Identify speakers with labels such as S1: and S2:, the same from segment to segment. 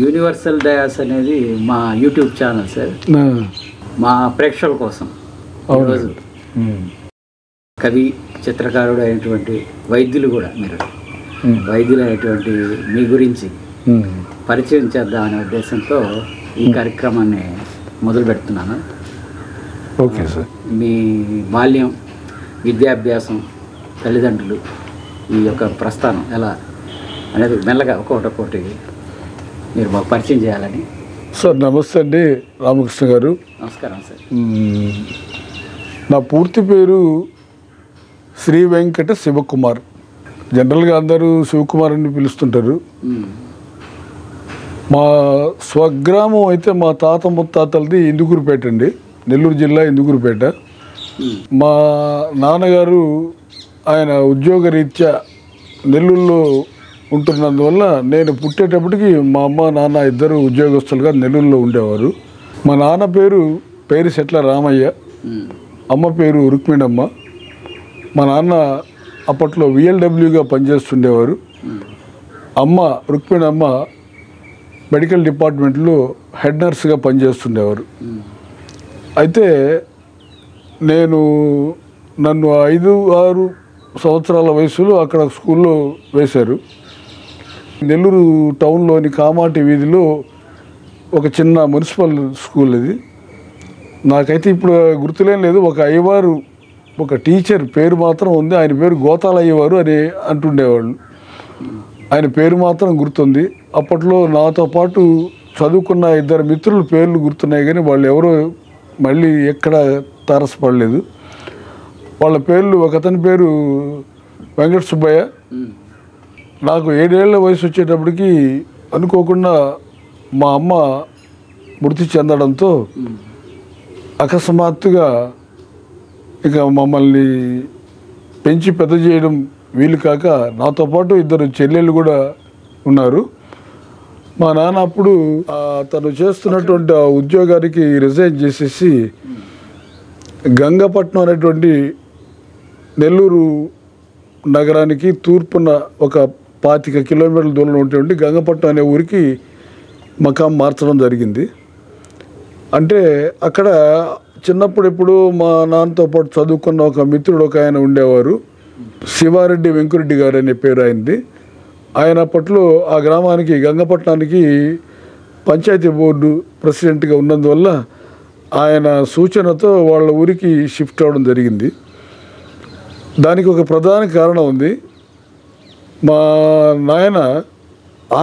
S1: Universal dais అనేది మా YouTube channel sir. మా ప్రేక్షకుల కోసం ఈరోజు కవి చిత్రకారుడు అయినటువంటి వైద్యులు కూడా మీరు వైద్యులు అయినటువంటి మీ గురించి పరిచయం చేద్దామనే ఉద్దేశంతో ఈ కార్యక్రమాన్ని మొదలు పెడుతున్నాను.
S2: Okay sir.
S1: మీ బాల్యం, విద్యాభ్యాసం, తల్లిదండ్రులు, ఈ యొక్క ప్రస్థానం ఎలా అనేది మెల్లగా ఒక్కొక్కటి మీరు మాకు పరిచయం చేయాలని.
S2: సార్ నమస్తే అండి, రామకృష్ణ గారు.
S1: నమస్కారం సార్.
S2: నా పూర్తి పేరు శ్రీ వెంకట శివకుమార్. జనరల్గా అందరూ శివకుమార్ అని పిలుస్తుంటారు. మా స్వగ్రామం అయితే మా తాత ముత్తాతలది ఇందుకూరుపేట అండి, నెల్లూరు జిల్లా ఇందుకూరుపేట. మా నాన్నగారు ఆయన ఉద్యోగరీత్యా నెల్లూరులో ఉంటున్నందువల్ల నేను పుట్టేటప్పటికి మా అమ్మ నాన్న ఇద్దరు ఉద్యోగస్తులుగా నెల్లూరులో ఉండేవారు. మా నాన్న పేరు సెట్ల రామయ్య, అమ్మ పేరు రుక్మిణమ్మ. మా నాన్న అప్పట్లో VLWగా పనిచేస్తుండేవారు. అమ్మ రుక్మిణమ్మ మెడికల్ డిపార్ట్మెంట్లో హెడ్ నర్స్గా పనిచేస్తుండేవారు. అయితే నన్ను 5-6 సంవత్సరాల వయసులో అక్కడ స్కూల్లో వేశారు. నెల్లూరు టౌన్లోని కామాటి వీధిలో ఒక చిన్న మున్సిపల్ స్కూల్ ఇది. నాకైతే ఇప్పుడు గుర్తులేం లేదు. ఒక అయ్యవారు, ఒక టీచర్ పేరు మాత్రం ఉంది. ఆయన పేరు గోతాల అయ్యవారు అని అంటుండేవాళ్ళు. ఆయన పేరు మాత్రం గుర్తుంది. అప్పట్లో నాతో పాటు చదువుకున్న 2 మిత్రుల పేర్లు గుర్తున్నాయి, కానీ వాళ్ళు ఎవరో మళ్ళీ ఎక్కడ తారసపడలేదు. వాళ్ళ పేర్లు, ఒకతని పేరు వెంకట సుబ్బయ్య. నాకు 7 ఏళ్ల వయసు వచ్చేటప్పటికి అనుకోకుండా మా అమ్మ మృతి చెందడంతో అకస్మాత్తుగా ఇక మమ్మల్ని పెంచి పెద్ద చేయడం వీలు కాక నాతో పాటు 2 చెల్లెళ్ళు కూడా ఉన్నారు. మా నాన్న అప్పుడు తను చేస్తున్నటువంటి ఆ ఉద్యోగానికి రిజైన్ చేసేసి గంగపట్నం అనేటువంటి నెల్లూరు నగరానికి తూర్పున ఒక 25 కిలోమీటర్ల దూరంలో ఉన్నటువంటి గంగపట్నం అనే ఊరికి మకాం మార్చడం జరిగింది. అంటే అక్కడ చిన్నప్పుడు ఎప్పుడు మా నాన్నతో పాటు చదువుకున్న ఒక మిత్రుడు ఒక ఆయన ఉండేవారు, శివారెడ్డి వెంకురెడ్డి గారు అనే పేరు ఆయనది. ఆయన అప్పట్లో ఆ గ్రామానికి, గంగపట్నానికి పంచాయతీ బోర్డు ప్రెసిడెంట్గా ఉన్నందువల్ల ఆయన సూచనతో వాళ్ళ ఊరికి షిఫ్ట్ అవ్వడం జరిగింది. దానికి ఒక ప్రధాన కారణం ఉంది. మా నాయన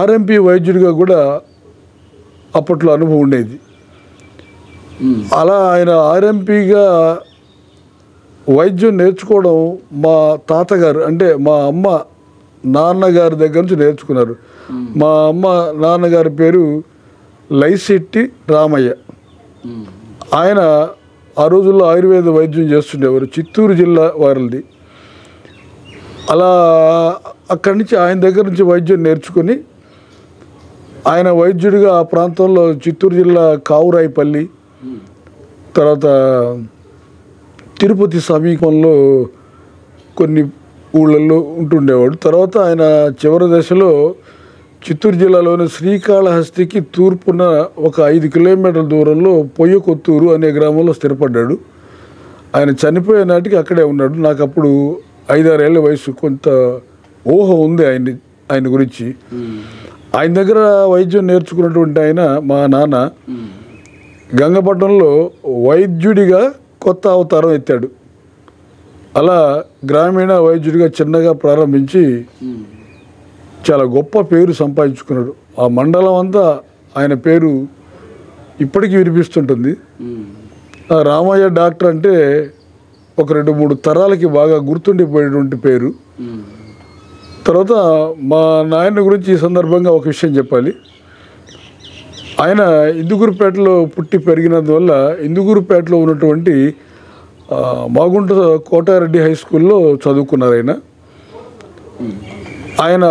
S2: RMP వైద్యుడిగా కూడా అప్పట్లో అనుభవం ఉండేది. అలా ఆయన RMPగా వైద్యం నేర్చుకోవడం మా తాతగారు, అంటే మా అమ్మ నాన్నగారి దగ్గర నుంచి నేర్చుకున్నారు. మా అమ్మ నాన్నగారి పేరు లైశెట్టి రామయ్య. ఆయన ఆ రోజుల్లో ఆయుర్వేద వైద్యం చేస్తుండేవారు, చిత్తూరు జిల్లా వారిది. అలా అక్కడి నుంచి ఆయన దగ్గర నుంచి వైద్యం నేర్చుకుని ఆయన వైద్యుడిగా ఆ ప్రాంతంలో చిత్తూరు జిల్లా కావురాయిపల్లి, తర్వాత తిరుపతి సమీపంలో కొన్ని ఊళ్ళల్లో ఉంటుండేవాడు. తర్వాత ఆయన చివరి దశలో చిత్తూరు జిల్లాలోని శ్రీకాళహస్తికి తూర్పున ఒక 5 కిలోమీటర్ల దూరంలో పొయ్యకొత్తూరు అనే గ్రామంలో స్థిరపడ్డాడు. ఆయన చనిపోయే నాటికి అక్కడే ఉన్నాడు. నాకు అప్పుడు 5-6 ఏళ్ల వయసు, కొంత ఊహ ఉంది ఆయన గురించి. ఆయన దగ్గర వైద్యం నేర్చుకున్నటువంటి ఆయన, మా నాన్న, గంగపట్నంలో వైద్యుడిగా కొత్త అవతారం ఎత్తాడు. అలా గ్రామీణ వైద్యుడిగా చిన్నగా ప్రారంభించి చాలా గొప్ప పేరు సంపాదించుకున్నాడు. ఆ మండలం అంతా ఆయన పేరు ఇప్పటికీ వినిపిస్తుంటుంది. రామయ్య డాక్టర్ అంటే ఒక 2-3 తరాలకి బాగా గుర్తుండిపోయేటువంటి పేరు. తర్వాత మా నాయన గురించి ఈ సందర్భంగా ఒక విషయం చెప్పాలి. ఆయన ఇందుకూరుపేటలో పుట్టి పెరిగినందువల్ల ఇందుకూరుపేటలో ఉన్నటువంటి మాగుంట కోటారెడ్డి హై స్కూల్లో చదువుకున్నారు. ఆయన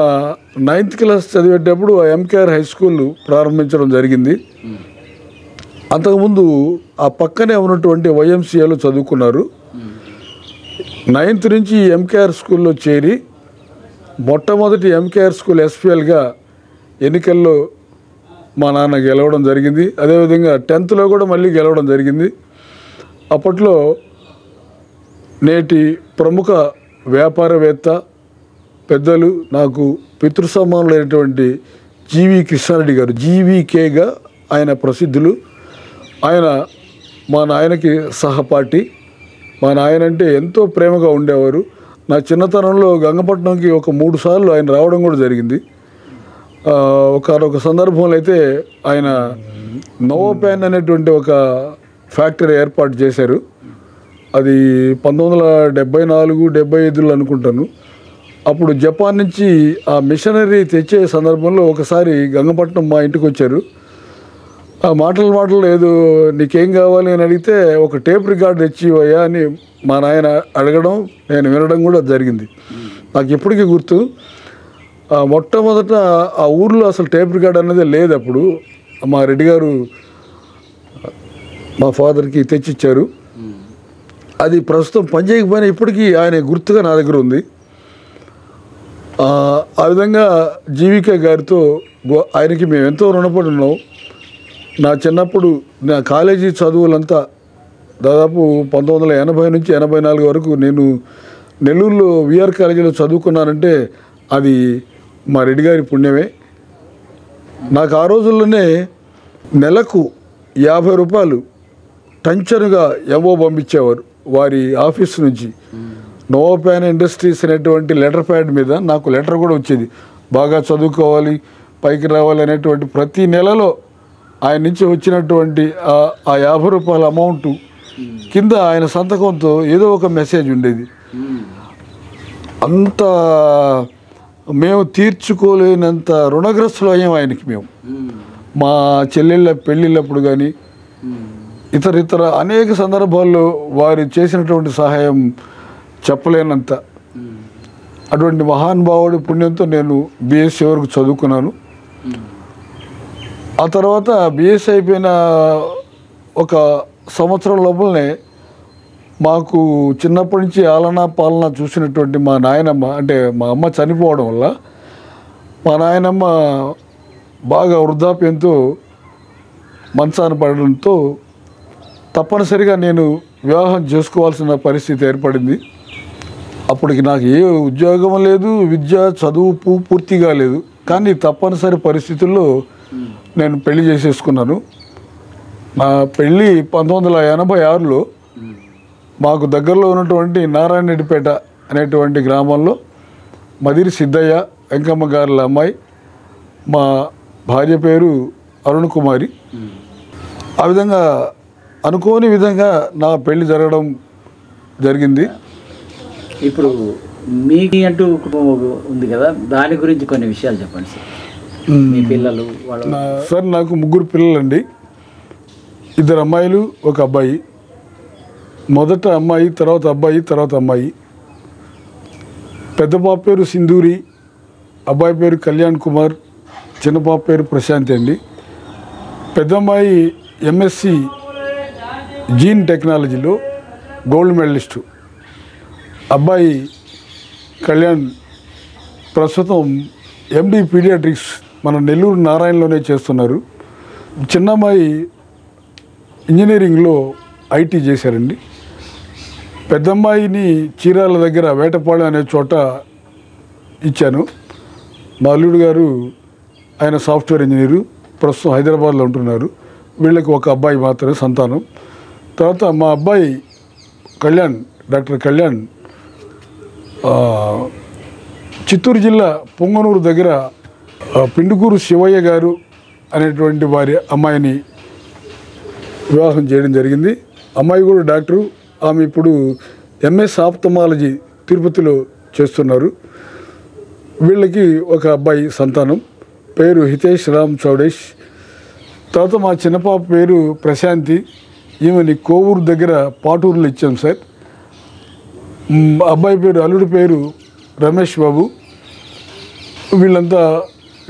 S2: 9th క్లాస్ చదివేటప్పుడు ఆ MKR హై స్కూల్ ప్రారంభించడం జరిగింది. అంతకుముందు ఆ పక్కనే ఉన్నటువంటి YMCAలో చదువుకున్నారు. 9th నుంచి MKR స్కూల్లో చేరి మొట్టమొదటి MKR స్కూల్ SPLగా ఎన్నికల్లో మా నాన్న గెలవడం జరిగింది. అదేవిధంగా 10th కూడా మళ్ళీ గెలవడం జరిగింది. అప్పట్లో నేటి ప్రముఖ వ్యాపారవేత్త పెద్దలు, నాకు పితృసమానులైనటువంటి జీవి కృష్ణారెడ్డి గారు, జీవీకేగా ఆయన ప్రసిద్ధులు. ఆయన మా నాయనకి సహపాఠి. మా నాయన అంటే ఎంతో ప్రేమగా ఉండేవారు. నా చిన్నతనంలో గంగపట్నంకి ఒక 3 సార్లు ఆయన రావడం కూడా జరిగింది. ఒక సందర్భంలో అయితే ఆయన నోవోపాన్ అనేటువంటి ఒక ఫ్యాక్టరీ ఏర్పాటు చేశారు. అది 1974-75 అనుకుంటాను. అప్పుడు జపాన్ నుంచి ఆ మిషనరీ తెచ్చే సందర్భంలో ఒకసారి గంగపట్నం మా ఇంటికి వచ్చారు. ఆ మాటలు ఏదో నీకేం కావాలి అని అడిగితే ఒక టేప్ రికార్డ్ తెచ్చివయ్యా అని మా నాయన అడగడం, నేను వినడం కూడా జరిగింది. నాకు ఎప్పటికీ గుర్తు. మొట్టమొదట ఆ ఊర్లో అసలు టేప్ రికార్డ్ అనేది లేదు. అప్పుడు మా రెడ్డి గారు మా ఫాదర్కి తెచ్చిచ్చారు. అది ప్రస్తుతం పనిచేయకపోయినా ఇప్పటికీ ఆయన గుర్తుగా నా దగ్గర ఉంది. ఆ విధంగా జీవికే గారితో ఆయనకి మేము ఎంతో రుణపడి ఉన్నాం. నా చిన్నప్పుడు నా కాలేజీ చదువులంతా దాదాపు 1980 నుంచి 84 వరకు నేను నెల్లూరులో విఆర్ కాలేజీలో చదువుకున్నానంటే అది మా రెడ్డి గారి పుణ్యమే. నాకు ఆ రోజుల్లోనే నెలకు 50 రూపాయలు టంచనుగా ఎంఓ పంపించేవారు వారి ఆఫీస్ నుంచి. నోవోపాన్ ఇండస్ట్రీస్ అనేటువంటి లెటర్ ప్యాడ్ మీద నాకు లెటర్ కూడా వచ్చేది. బాగా చదువుకోవాలి, పైకి రావాలి అనేటువంటి ప్రతి నెలలో ఆయన నుంచి వచ్చినటువంటి ఆ 50 రూపాయల అమౌంట్ కింద ఆయన సంతకంతో ఏదో ఒక మెసేజ్ ఉండేది. అంత మేము తీర్చుకోలేనంత రుణగ్రస్తులు అయ్యాం ఆయనకి మేము. మా చెల్లెళ్ళ పెళ్ళిళ్ళప్పుడు కానీ ఇతర అనేక సందర్భాల్లో వారు చేసినటువంటి సహాయం చెప్పలేనంత. అటువంటి మహానుభావుడి పుణ్యంతో నేను బీఎస్సీ వరకు చదువుకున్నాను. ఆ తర్వాత బీఎస్సీ అయిపోయిన ఒక సంవత్సరం లోపలనే మాకు చిన్నప్పటి నుంచి ఆలనా పాలన చూసినటువంటి మా నాయనమ్మ, అంటే మా అమ్మ చనిపోవడం వల్ల మా నాయనమ్మ బాగా వృద్ధాప్యంతో మంచాన పడడంతో తప్పనిసరిగా నేను వివాహం చేసుకోవాల్సిన పరిస్థితి ఏర్పడింది. అప్పటికి నాకు ఏ ఉద్యోగం లేదు, విద్య చదువు పూర్తిగా లేదు. కానీ తప్పనిసరి పరిస్థితుల్లో నేను పెళ్లి చేసేసుకున్నాను. నా పెళ్ళి 1986లో మాకు దగ్గరలో ఉన్నటువంటి నారాయణరెడ్డిపేట అనేటువంటి గ్రామంలో మదిరి సిద్ధయ్య వెంకమ్మ గారుల అమ్మాయి, మా భార్య పేరు అరుణ్ కుమారి. ఆ విధంగా అనుకోని విధంగా నా పెళ్లి జరగడం జరిగింది.
S1: ఇప్పుడు మీకు అంటూ కుటుంబం ఉంది కదా, దాని గురించి కొన్ని విషయాలు చెప్పండి సార్. మీ పిల్లలు
S2: సార్, నాకు 3 పిల్లలండి. 2 అమ్మాయిలు, 1 అబ్బాయి. మొదట అమ్మాయి, తర్వాత అబ్బాయి, తర్వాత అమ్మాయి. పెద్ద పాప పేరు సింధూరి, అబ్బాయి పేరు కళ్యాణ్ కుమార్, చిన్న పాప పేరు ప్రశాంతి అండి. పెద్ద అమ్మాయి ఎంఎస్సి జీన్ టెక్నాలజీలో గోల్డ్ మెడలిస్టు. అబ్బాయి కళ్యాణ్ ప్రస్తుతం ఎండి పీడియాట్రిక్స్ మన నెల్లూరు నారాయణలోనే చేస్తున్నారు. చిన్నమ్మాయి ఇంజనీరింగ్లో ఐటీ చేశారండి. పెద్దమ్మాయిని చీరాల దగ్గర వేటపాడు అనే చోట ఇచ్చాను. మా అల్లుడు గారు ఆయన సాఫ్ట్వేర్ ఇంజనీరు, ప్రస్తుతం హైదరాబాద్లో ఉంటున్నారు. వీళ్ళకి 1 అబ్బాయి మాత్రమే సంతానం. తర్వాత మా అబ్బాయి కళ్యాణ్, డాక్టర్ కళ్యాణ్ చిత్తూరు జిల్లా పొంగనూరు దగ్గర పిండుకూరు శివయ్య గారు అనేటువంటి వారి అమ్మాయిని వివాహం చేయడం జరిగింది. అమ్మాయి కూడా డాక్టరు. ఆమె ఇప్పుడు ఎంఎస్ ఆప్థమాలజీ తిరుపతిలో చేస్తున్నారు. వీళ్ళకి 1 అబ్బాయి సంతానం, పేరు హితేష్ రామ్ చౌడేష్. తర్వాత మా చిన్న పాప పేరు ప్రశాంతి. ఈమెని కోవూరు దగ్గర పాటూరులో ఇచ్చాం సార్. అబ్బాయి పేరు, అల్లుడి పేరు రమేష్ బాబు. వీళ్ళంతా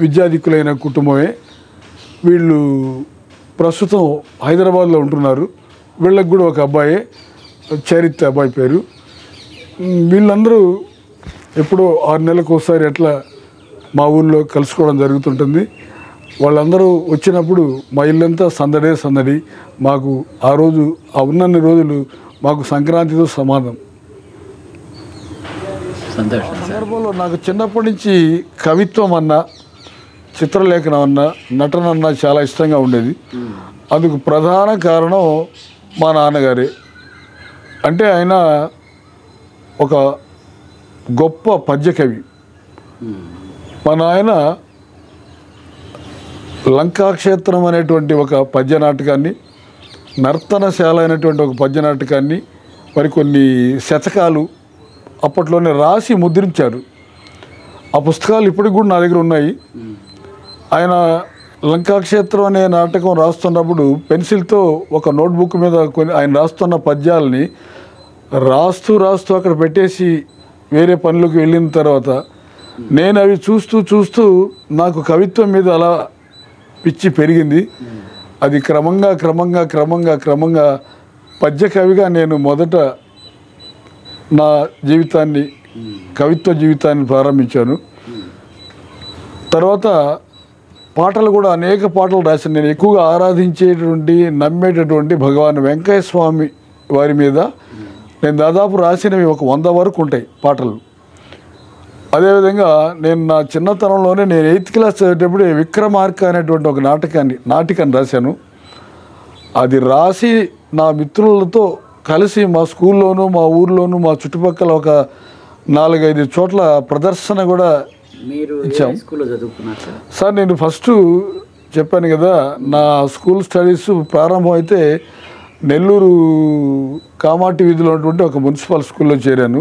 S2: విద్యాధికులైన కుటుంబమే. వీళ్ళు ప్రస్తుతం హైదరాబాద్లో ఉంటున్నారు. వీళ్ళకి కూడా 1 అబ్బాయే, చరిత్ర అబ్బాయి పేరు. వీళ్ళందరూ ఎప్పుడో 6 నెలలకు ఒకసారి అట్లా మా ఊళ్ళో కలుసుకోవడం జరుగుతుంటుంది. వాళ్ళందరూ వచ్చినప్పుడు మా ఇల్లంతా సందడే సందడి. మాకు ఆ రోజు ఆ ఉన్నన్ని రోజులు మాకు సంక్రాంతితో సమానం.
S1: సంతోషం.
S2: సందర్భంలో నాకు చిన్నప్పటి నుంచి కవిత్వం అన్నా, చిత్రలేఖనం అన్నా, నటన అన్నా చాలా ఇష్టంగా ఉండేది. అందుకు ప్రధాన కారణం మా నాన్నగారే. అంటే ఆయన ఒక గొప్ప పద్యకవి. మా నాయన లంకాక్షేత్రం అనేటువంటి ఒక పద్య నాటకాన్ని, నర్తనశాల అనేటువంటి ఒక పద్య నాటకాన్ని, మరికొన్ని శతకాలు అప్పట్లోనే రాసి ముద్రించారు. ఆ పుస్తకాలు ఇప్పటికి కూడా నా దగ్గర ఉన్నాయి. ఆయన లంకాక్షేత్రం అనే నాటకం రాస్తున్నప్పుడు పెన్సిల్తో ఒక నోట్బుక్ మీద ఆయన రాస్తున్న పద్యాలని రాస్తూ అక్కడ పెట్టేసి వేరే పనులకు వెళ్ళిన తర్వాత నేను అవి చూస్తూ నాకు కవిత్వం మీద అలా పిచ్చి పెరిగింది. అది క్రమంగా పద్య కవిగా నేను మొదట నా జీవితాన్ని, కవిత్వ జీవితాన్ని ప్రారంభించాను. తర్వాత పాటలు కూడా అనేక పాటలు రాశాను. నేను ఎక్కువగా ఆరాధించేటువంటి, నమ్మేటటువంటి భగవాన్ వెంకయ్య స్వామి వారి మీద నేను దాదాపు రాసినవి ఒక 100 వరకు ఉంటాయి పాటలు. అదేవిధంగా నేను నా చిన్నతనంలోనే నేను 8th క్లాస్ చదివేటప్పుడు విక్రమార్క అనేటువంటి ఒక నాటికాన్ని రాశాను. అది రాసి నా మిత్రులతో కలిసి మా స్కూల్లోనూ, మా ఊర్లోనూ, మా చుట్టుపక్కల ఒక 4-5 చోట్ల ప్రదర్శన కూడా ఇచ్చాం. సార్ నేను ఫస్ట్ చెప్పాను కదా, నా స్కూల్ స్టడీస్ ప్రారంభం అయితే నెల్లూరు కామాటి వీధిలో ఉన్నటువంటి ఒక మున్సిపల్ స్కూల్లో చేరాను.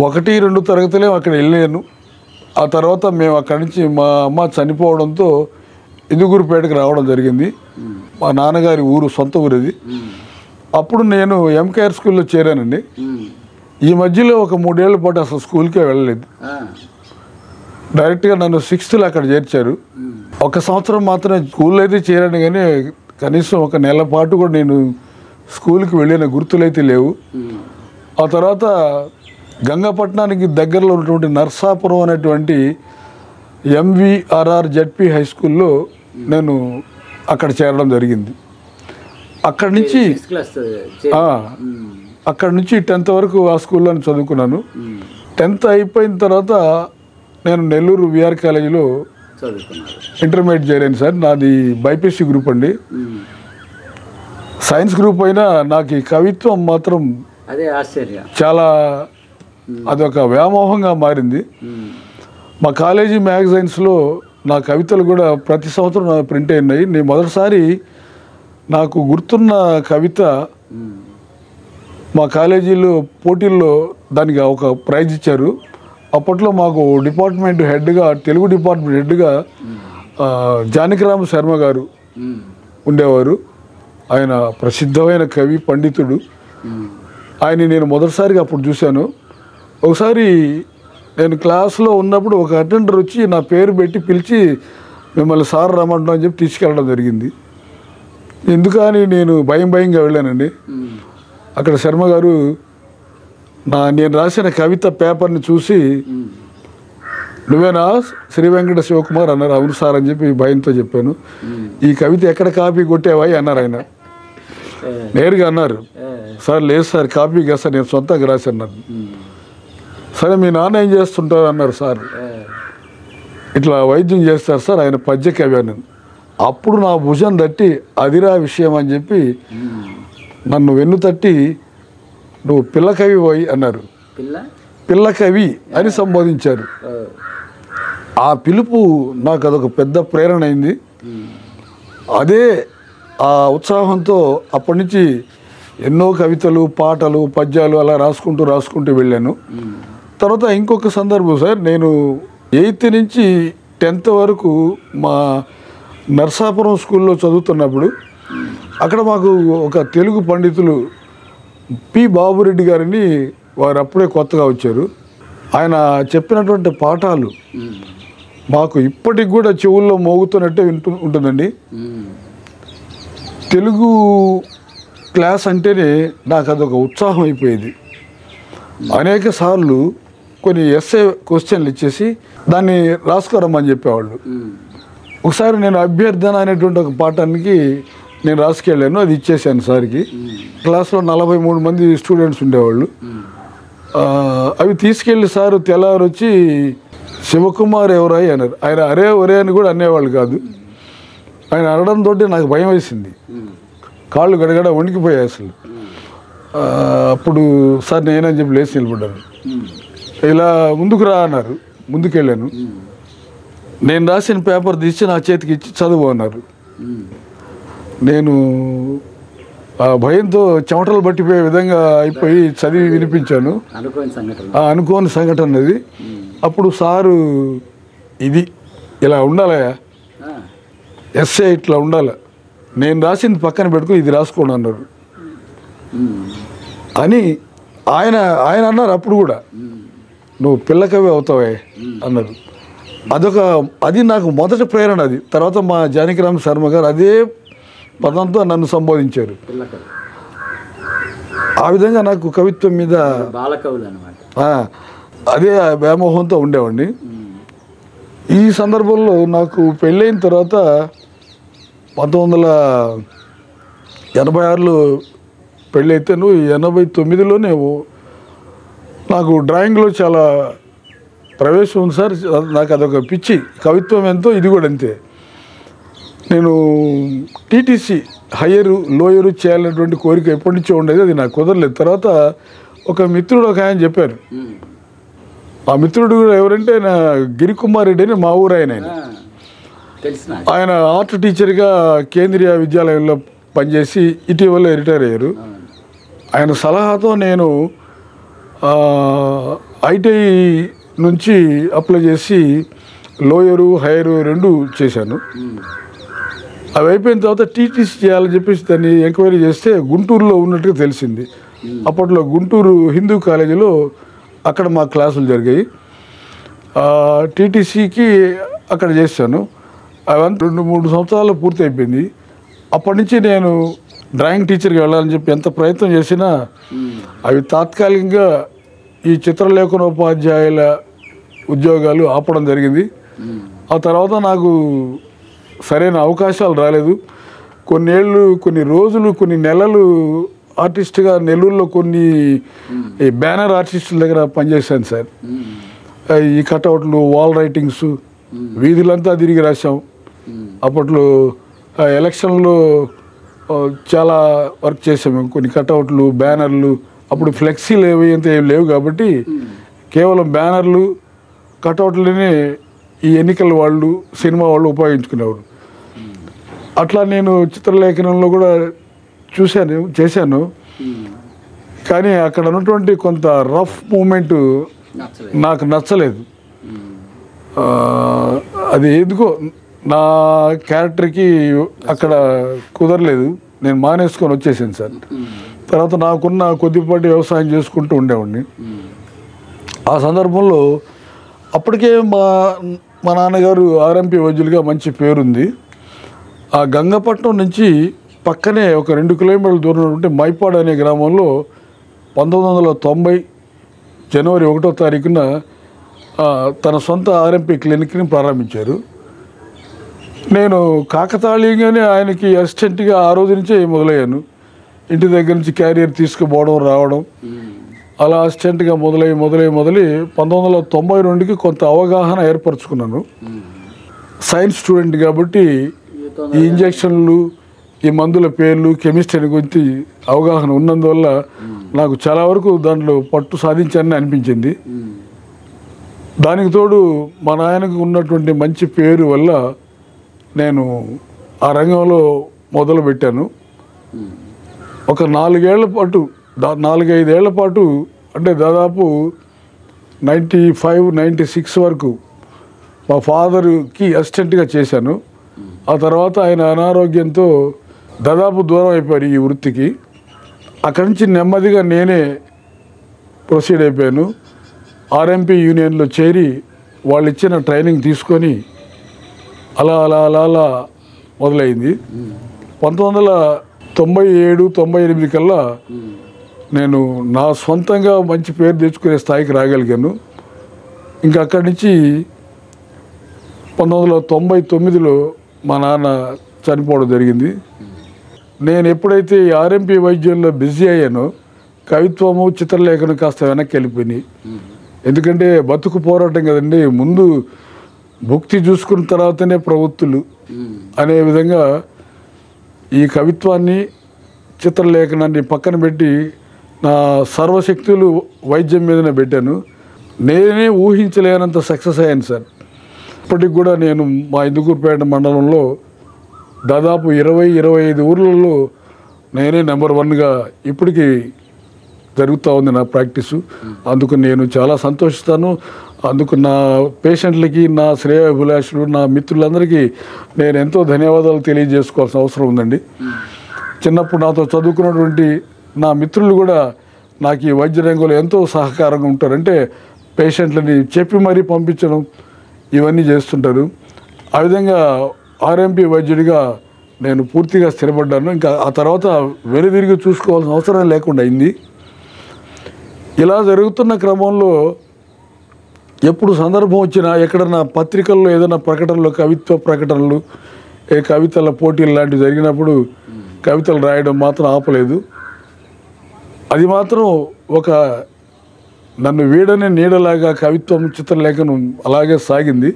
S2: 1-2 తరగతులే అక్కడ వెళ్ళాను. ఆ తర్వాత మేము అక్కడి నుంచి మా అమ్మ చనిపోవడంతో ఇందుకూరుపేటకు రావడం జరిగింది. మా నాన్నగారి ఊరు, సొంత ఊరు అది. అప్పుడు నేను ఎంకేఆర్ స్కూల్లో చేరానండి. ఈ మధ్యలో ఒక 3 ఏళ్ల పాటు అసలు స్కూల్కే వెళ్ళలేదు. డైరెక్ట్గా నన్ను 6th అక్కడ చేర్చారు. 1 సంవత్సరం మాత్రమే స్కూల్లో అయితే చేరాను, కానీ కనీసం 1 నెల పాటు కూడా నేను స్కూల్కి వెళ్ళిన గుర్తులైతే లేవు. ఆ తర్వాత గంగపట్నానికి దగ్గరలో ఉన్నటువంటి నర్సాపురం అనేటువంటి MVRR జెడ్పీ హై స్కూల్లో నేను అక్కడ చేరడం జరిగింది. అక్కడి నుంచి 10th వరకు ఆ స్కూల్లో చదువుకున్నాను. 10th అయిపోయిన తర్వాత నేను నెల్లూరు విఆర్ కాలేజీలో ఇంటర్మీడియట్ చేరాను సార్. నాది బైపీసీ గ్రూప్ అండి. సైన్స్ గ్రూప్ అయినా నాకు ఈ కవిత్వం మాత్రం చాలా అదొక వ్యామోహంగా మారింది. మా కాలేజీ మ్యాగజైన్స్లో నా కవితలు కూడా ప్రతి సంవత్సరం ప్రింట్ అయినాయి. నేను మొదటిసారి నాకు గుర్తున్న కవిత మా కాలేజీలో పోటీల్లో దానికి ఒక ప్రైజ్ ఇచ్చారు. అప్పట్లో మాకు డిపార్ట్మెంట్ హెడ్గా, తెలుగు డిపార్ట్మెంట్ హెడ్గా జానకిరామ శర్మ గారు ఉండేవారు. ఆయన ప్రసిద్ధమైన కవి, పండితుడు. ఆయన నేను మొదటిసారిగా అప్పుడు చూశాను. ఒకసారి నేను క్లాస్లో ఉన్నప్పుడు ఒక అటెండర్ వచ్చి నా పేరు పెట్టి పిలిచి మిమ్మల్ని సార్ రమ్మంటాం అని చెప్పి తీసుకెళ్ళడం జరిగింది. ఎందుకని నేను భయంగా వెళ్ళానండి. అక్కడ శర్మ గారు నేను రాసిన కవిత పేపర్ని చూసి, నువ్వేనా శ్రీ వెంకట శివకుమార్ అన్నారు. అవును సార్ అని చెప్పి భయంతో చెప్పాను. ఈ కవిత ఎక్కడ కాపీ కొట్టేవా అన్నారు. ఆయన నేరుగా అన్నారు, సార్ లేదు సార్, కాపీ కదా సార్, నేను సొంతంగా రాశాను. సరే మీ నాన్న ఏం చేస్తుంటారు అన్నారు. సార్ ఇట్లా వైద్యం చేస్తారు సార్, ఆయన పద్య కవి అని. అప్పుడు నా భుజం తట్టి అదిరా విషయం అని చెప్పి నన్ను వెన్ను తట్టి, నువ్వు పిల్ల కవి పోయి అన్నారు. పిల్ల కవి అని సంబోధించారు. ఆ పిలుపు నాకు అదొక పెద్ద ప్రేరణ అయింది. అదే ఆ ఉత్సాహంతో అప్పటి నుంచి ఎన్నో కవితలు, పాటలు, పద్యాలు అలా రాసుకుంటూ వెళ్ళాను. తర్వాత ఇంకొక సందర్భం సార్, నేను 8th నుంచి 10th వరకు మా నర్సాపురం స్కూల్లో చదువుతున్నప్పుడు అక్కడ మాకు ఒక తెలుగు పండితులు పి బాబురెడ్డి గారిని, వారు అప్పుడే కొత్తగా వచ్చారు. ఆయన చెప్పినటువంటి పాఠాలు మాకు ఇప్పటికి కూడా చెవుల్లో మోగుతున్నట్టే ఉంటుందండి. తెలుగు క్లాస్ అంటేనే నాకు అదొక ఉత్సాహం అయిపోయేది. అనేక సార్లు కొన్ని ఎస్ఏ క్వశ్చన్లు ఇచ్చేసి దాన్ని రాసుకోరమ్మని చెప్పేవాళ్ళు. ఒకసారి నేను అభ్యర్థన అనేటువంటి ఒక పాఠానికి నేను రాసుకెళ్ళాను, అది ఇచ్చేసాను సార్కి. క్లాస్లో 43 మంది స్టూడెంట్స్ ఉండేవాళ్ళు. అవి తీసుకెళ్ళి సారు తెల్లారు వచ్చి శివకుమార్ ఎవరాయి అన్నారు. ఆయన అరే ఒరే అని కూడా అనేవాళ్ళు కాదు. ఆయన అనడంతో నాకు భయం వేసింది, కాళ్ళు గడగడ వణికిపోయాయి అసలు. అప్పుడు సార్ నేనని చెప్పి లేచి నిలబడ్డాను. ఇలా ముందుకు రా అన్నారు. ముందుకు వెళ్ళాను. నేను రాసిన పేపర్ తీసి నా చేతికి ఇచ్చి చదువు అన్నారు. నేను ఆ భయంతో చెమటలు పట్టిపోయే విధంగా అయిపోయి చదివి వినిపించాను. అనుకోని సంఘటన అది. అప్పుడు సారు ఇది ఇలా ఉండాలయా, ఎస్ఏ ఇట్లా ఉండాలి, నేను రాసింది పక్కన పెట్టుకుని ఇది రాసుకోండి అన్నారు అని ఆయన అన్నారు. అప్పుడు కూడా నువ్వు పిల్లకవి అవుతావే అన్నారు. అది నాకు మొదటి ప్రేరణ. అది తర్వాత మా జానకిరామ్ శర్మ గారు అదే పదంతో నన్ను సంబోధించారు. ఆ విధంగా నాకు కవిత్వం మీద అదే వ్యామోహంతో ఉండేవాడిని. ఈ సందర్భంలో నాకు పెళ్ళైన తర్వాత 1986లో పెళ్ళైతేను 89లోనే నాకు డ్రాయింగ్లో చాలా ప్రవేశం ఉంది సార్. నాకు అదొక పిచ్చి. కవిత్వం ఎంతో ఇది కూడా అంతే. నేను టీటీసీ హయ్యరు లోయరు చేయాలనేటువంటి కోరిక ఎప్పటి నుంచో ఉండేది, అది నాకు కుదరలేదు. తర్వాత ఒక మిత్రుడు ఒక ఆయన చెప్పారు. ఆ మిత్రుడు కూడా ఎవరంటే నా గిరికుమార్ రెడ్డి అని మా ఊరు ఆయన ఆర్ట్ టీచర్గా కేంద్రీయ విద్యాలయంలో పనిచేసి ఇటీవల రిటైర్ అయ్యారు. ఆయన సలహాతో నేను ఐటీఐ నుంచి అప్లై చేసి లోయరు హైయరు 2 చేశాను. అవి అయిపోయిన తర్వాత టీటీసీ చేయాలని చెప్పేసి దాన్ని ఎంక్వైరీ చేస్తే గుంటూరులో ఉన్నట్టుగా తెలిసింది. అప్పట్లో గుంటూరు హిందూ కాలేజీలో అక్కడ మా క్లాసులు జరిగాయి. టీటీసీకి అక్కడ చేశాను. అవంతా 2-3 సంవత్సరాలు పూర్తి అయిపోయింది. అప్పటి నుంచి నేను డ్రాయింగ్ టీచర్కి వెళ్ళాలని చెప్పి ఎంత ప్రయత్నం చేసినా అవి తాత్కాలికంగా ఈ చిత్రలేఖనోపాధ్యాయుల ఉద్యోగాలు ఆపడం జరిగింది. ఆ తర్వాత నాకు సరైన అవకాశాలు రాలేదు. కొన్ని రోజులు కొన్ని నెలలు ఆర్టిస్ట్గా నెల్లూరులో కొన్ని బ్యానర్ ఆర్టిస్టుల దగ్గర పనిచేశాను సార్. ఈ కటౌట్లు, వాల్ రైటింగ్స్, వీధులంతా తిరిగి రాసాం. అప్పట్లో ఎలక్షన్లో చాలా వర్క్ చేసాం మేము. కొన్ని కటౌట్లు, బ్యానర్లు, అప్పుడు ఫ్లెక్సీలు ఏం లేవు కాబట్టి కేవలం బ్యానర్లు, కటౌట్లని ఈ ఎన్నికల వాళ్ళు, సినిమా వాళ్ళు ఉపయోగించుకునేవారు. అట్లా నేను చిత్రలేఖనంలో కూడా చేశాను. కానీ అక్కడ ఉన్నటువంటి కొంత రఫ్ మూమెంట్ నాకు నచ్చలేదు. అది ఎందుకో నా క్యారెక్టర్కి అక్కడ కుదరలేదు. నేను మానేసుకొని వచ్చేసాను సార్. తర్వాత నాకున్న కొద్దిపాటి వ్యవసాయం చేసుకుంటూ ఉండేవాడిని. ఆ సందర్భంలో అప్పటికే మా నాన్నగారు ఆర్ఎంపీ వైద్యులుగా మంచి పేరుంది. ఆ గంగపట్నం నుంచి పక్కనే ఒక 2 కిలోమీటర్ల దూరంలో ఉంటే మైపాడు అనే గ్రామంలో 1990 జనవరి 1వ తారీఖున తన సొంత ఆర్ఎంపీ క్లినిక్ని ప్రారంభించారు. నేను కాకతాళీయంగానే ఆయనకి అసిస్టెంట్గా ఆ రోజు నుంచే మొదలయ్యాను. ఇంటి దగ్గర నుంచి క్యారియర్ తీసుకుపోవడం రావడం, అలా అసిస్టెంట్గా మొదలై 1992కి కొంత అవగాహన ఏర్పరచుకున్నాను. సైన్స్ స్టూడెంట్ కాబట్టి ఈ ఇంజక్షన్లు, ఈ మందుల పేర్లు, కెమిస్ట్రీ గురించి అవగాహన ఉన్నందువల్ల నాకు చాలా వరకు దాంట్లో పట్టు సాధించానని అనిపించింది. దానికి తోడు మా నాయనకు ఉన్నటువంటి మంచి పేరు వల్ల నేను ఆ రంగంలో మొదలుపెట్టాను. ఒక 4-5 ఏళ్ల పాటు అంటే దాదాపు 95-96 వరకు మా ఫాదర్కి అసిస్టెంట్గా చేశాను. ఆ తర్వాత ఆయన అనారోగ్యంతో దాదాపు దూరం అయిపోయారు ఈ వృత్తికి. అక్కడి నుంచి నెమ్మదిగా నేనే ప్రొసీడ్ అయిపోయాను. ఆర్ఎంపీ యూనియన్లో చేరి వాళ్ళు ఇచ్చిన ట్రైనింగ్ తీసుకొని అలా మొదలైంది. 1997-98 కల్లా నేను నా సొంతంగా మంచి పేరు తెచ్చుకునే స్థాయికి రాగలిగాను. ఇంకా అక్కడి నుంచి 1999లో మా నాన్న చనిపోవడం జరిగింది. నేను ఎప్పుడైతే ఆర్ఎంపీ వైద్యంలో బిజీ అయ్యానో కవిత్వము చిత్రలేఖనం కాస్త వెనక్కి వెళ్ళిపోయినాయి. ఎందుకంటే బతుకు పోరాటం కదండి, ముందు భుక్తి చూసుకున్న తర్వాతనే ప్రవృత్తులు అనే విధంగా ఈ కవిత్వాన్ని చిత్రలేఖనాన్ని పక్కన పెట్టి నా సర్వశక్తులు వైద్యం మీదనే పెట్టాను. నేనే ఊహించలేనంత సక్సెస్ అయ్యాను సార్. ఇప్పటికి కూడా నేను మా ఇందుకూరుపేట మండలంలో దాదాపు 20-25 ఊర్లలో నేనే నెంబర్ 1గా ఇప్పటికీ జరుగుతూ ఉంది నా ప్రాక్టీసు. అందుకు నేను చాలా సంతోషిస్తాను. అందుకు నా పేషెంట్లకి, నా శ్రేయోభిలాషులు, నా మిత్రులందరికీ నేను ఎంతో ధన్యవాదాలు తెలియజేసుకోవాల్సిన అవసరం ఉందండి. చిన్నప్పుడు నాతో చదువుకున్నటువంటి నా మిత్రులు కూడా నాకు ఈ వైద్య రంగంలో ఎంతో సహకారంగా ఉంటారు. అంటే పేషెంట్లని చెప్పి మరీ పంపించడం ఇవన్నీ చేస్తుంటారు. ఆ విధంగా ఆర్ఎంపీ వైద్యుడిగా నేను పూర్తిగా స్థిరపడ్డాను. ఇంకా ఆ తర్వాత వెనుదిరిగి చూసుకోవాల్సిన అవసరం లేకుండా అయింది. ఇలా జరుగుతున్న క్రమంలో ఎప్పుడు సందర్భం వచ్చినా ఎక్కడన్నా పత్రికల్లో ఏదైనా ప్రకటనలు, కవిత్వ ప్రకటనలు, కవితల పోటీలు లాంటివి జరిగినప్పుడు కవితలు రాయడం మాత్రం ఆపలేదు. అది మాత్రం ఒక నన్ను వీడని నీడలాగా కవిత్వం చిత్రలేఖనం అలాగే సాగింది.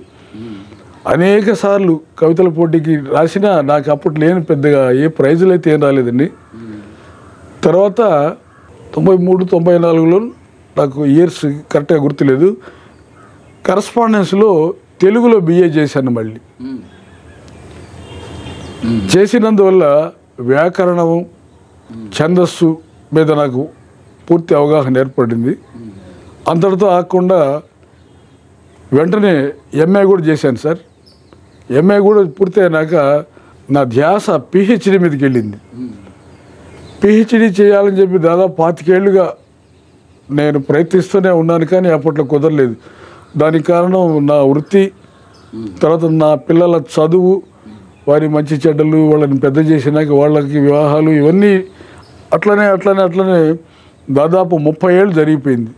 S2: అనేక సార్లు కవితల పోటీకి రాసినా నాకు అప్పట్లో లేని పెద్దగా ఏ ప్రైజులు అయితే ఏం రాలేదండి. తర్వాత 93-94లో నాకు ఇయర్స్ కరెక్ట్గా గుర్తులేదు, కరస్పాండెన్స్లో తెలుగులో BA చేశాను. మళ్ళీ చేసినందువల్ల వ్యాకరణం, ఛందస్సు మీద నాకు పూర్తి అవగాహన ఏర్పడింది. అంతటితో ఆగకుండా వెంటనే MA కూడా చేశాను సార్. MA కూడా పూర్తి అయినాక నా ధ్యాస PhD మీదకి వెళ్ళింది. PhD చేయాలని చెప్పి దాదాపు 25 ఏళ్ళుగా నేను ప్రయత్నిస్తూనే ఉన్నాను, కానీ అప్పట్లో కుదరలేదు. దానికి కారణం నా వృత్తి, తర్వాత నా పిల్లల చదువు, వారి మంచి చెడ్డలు, వాళ్ళని పెద్ద చేసినాక వాళ్ళకి వివాహాలు, ఇవన్నీ అట్లనే దాదాపు 30 ఏళ్ళు జరిగిపోయింది.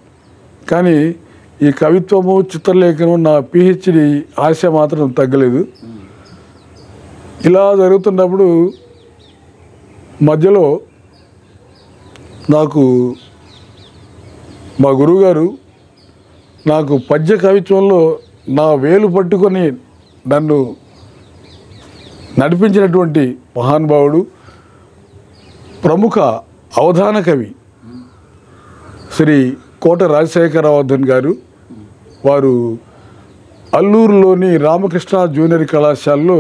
S2: కానీ ఈ కవిత్వము, చిత్రలేఖనం, నా PhD ఆశ మాత్రం తగ్గలేదు. ఇలా జరుగుతున్నప్పుడు మధ్యలో నాకు మా గురువుగారు నాకు పద్య కవిత్వంలో నా వేలు పట్టుకొని నన్ను నడిపించినటువంటి మహానుభావుడు, ప్రముఖ అవధాన కవి శ్రీ కోట రాజశేఖరవర్ధన్ గారు. వారు అల్లూరులోని రామకృష్ణ జూనియర్ కళాశాలలో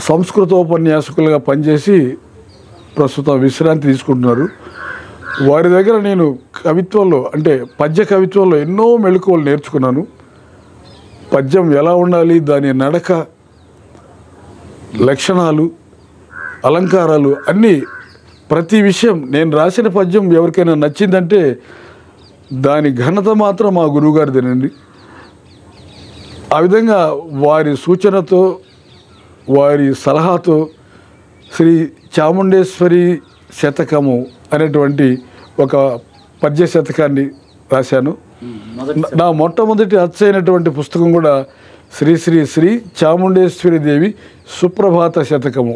S2: సంస్కృతోపన్యాసకులుగా పనిచేసి ప్రస్తుతం విశ్రాంతి తీసుకుంటున్నారు. వారి దగ్గర నేను కవిత్వంలో, అంటే పద్య కవిత్వంలో ఎన్నో మెళకువలు నేర్చుకున్నాను. పద్యం ఎలా ఉండాలి, దాని నడక, లక్షణాలు, అలంకారాలు అన్నీ, ప్రతి విషయం. నేను రాసిన పద్యం ఎవరికైనా నచ్చిందంటే దాని ఘనత మాత్రం మా గురువుగారిదేనండి. ఆ విధంగా వారి సూచనతో, వారి సలహాతో శ్రీ చాముండేశ్వరి శతకము అనేటువంటి ఒక పద్య శతకాన్ని రాశాను. నా మొట్టమొదటి అచ్చైనటువంటి పుస్తకం కూడా శ్రీ శ్రీ శ్రీ చాముండేశ్వరి దేవి సుప్రభాత శతకము.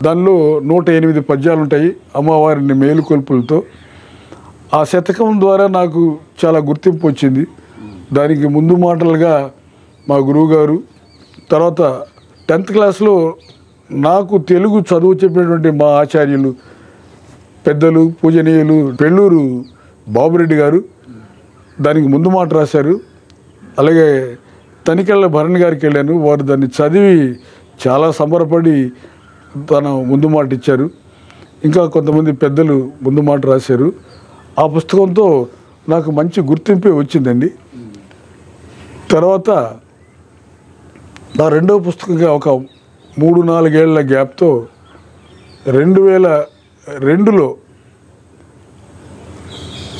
S2: దానిలో 108 పద్యాలు ఉంటాయి, అమ్మవారిని మేలుకొల్పులతో. ఆ శతకం ద్వారా నాకు చాలా గుర్తింపు వచ్చింది. దానికి ముందు మాటలుగా మా గురువుగారు, తర్వాత 10th క్లాస్లో నాకు తెలుగు చదువు చెప్పినటువంటి మా ఆచార్యులు, పెద్దలు, పూజనీయులు పెళ్ళూరు బాబురెడ్డి గారు దానికి ముందు మాట రాశారు. అలాగే తనికెళ్ళ భరణ్ గారికి వెళ్ళాను, వారు దాన్ని చదివి చాలా సంబరపడి తన ముందు మాట ఇచ్చారు. ఇంకా కొంతమంది పెద్దలు ముందు మాట రాశారు. ఆ పుస్తకంతో నాకు మంచి గుర్తింపే వచ్చిందండి. తర్వాత నా రెండవ పుస్తకంగా ఒక 3-4 ఏళ్ల గ్యాప్తో 2002లో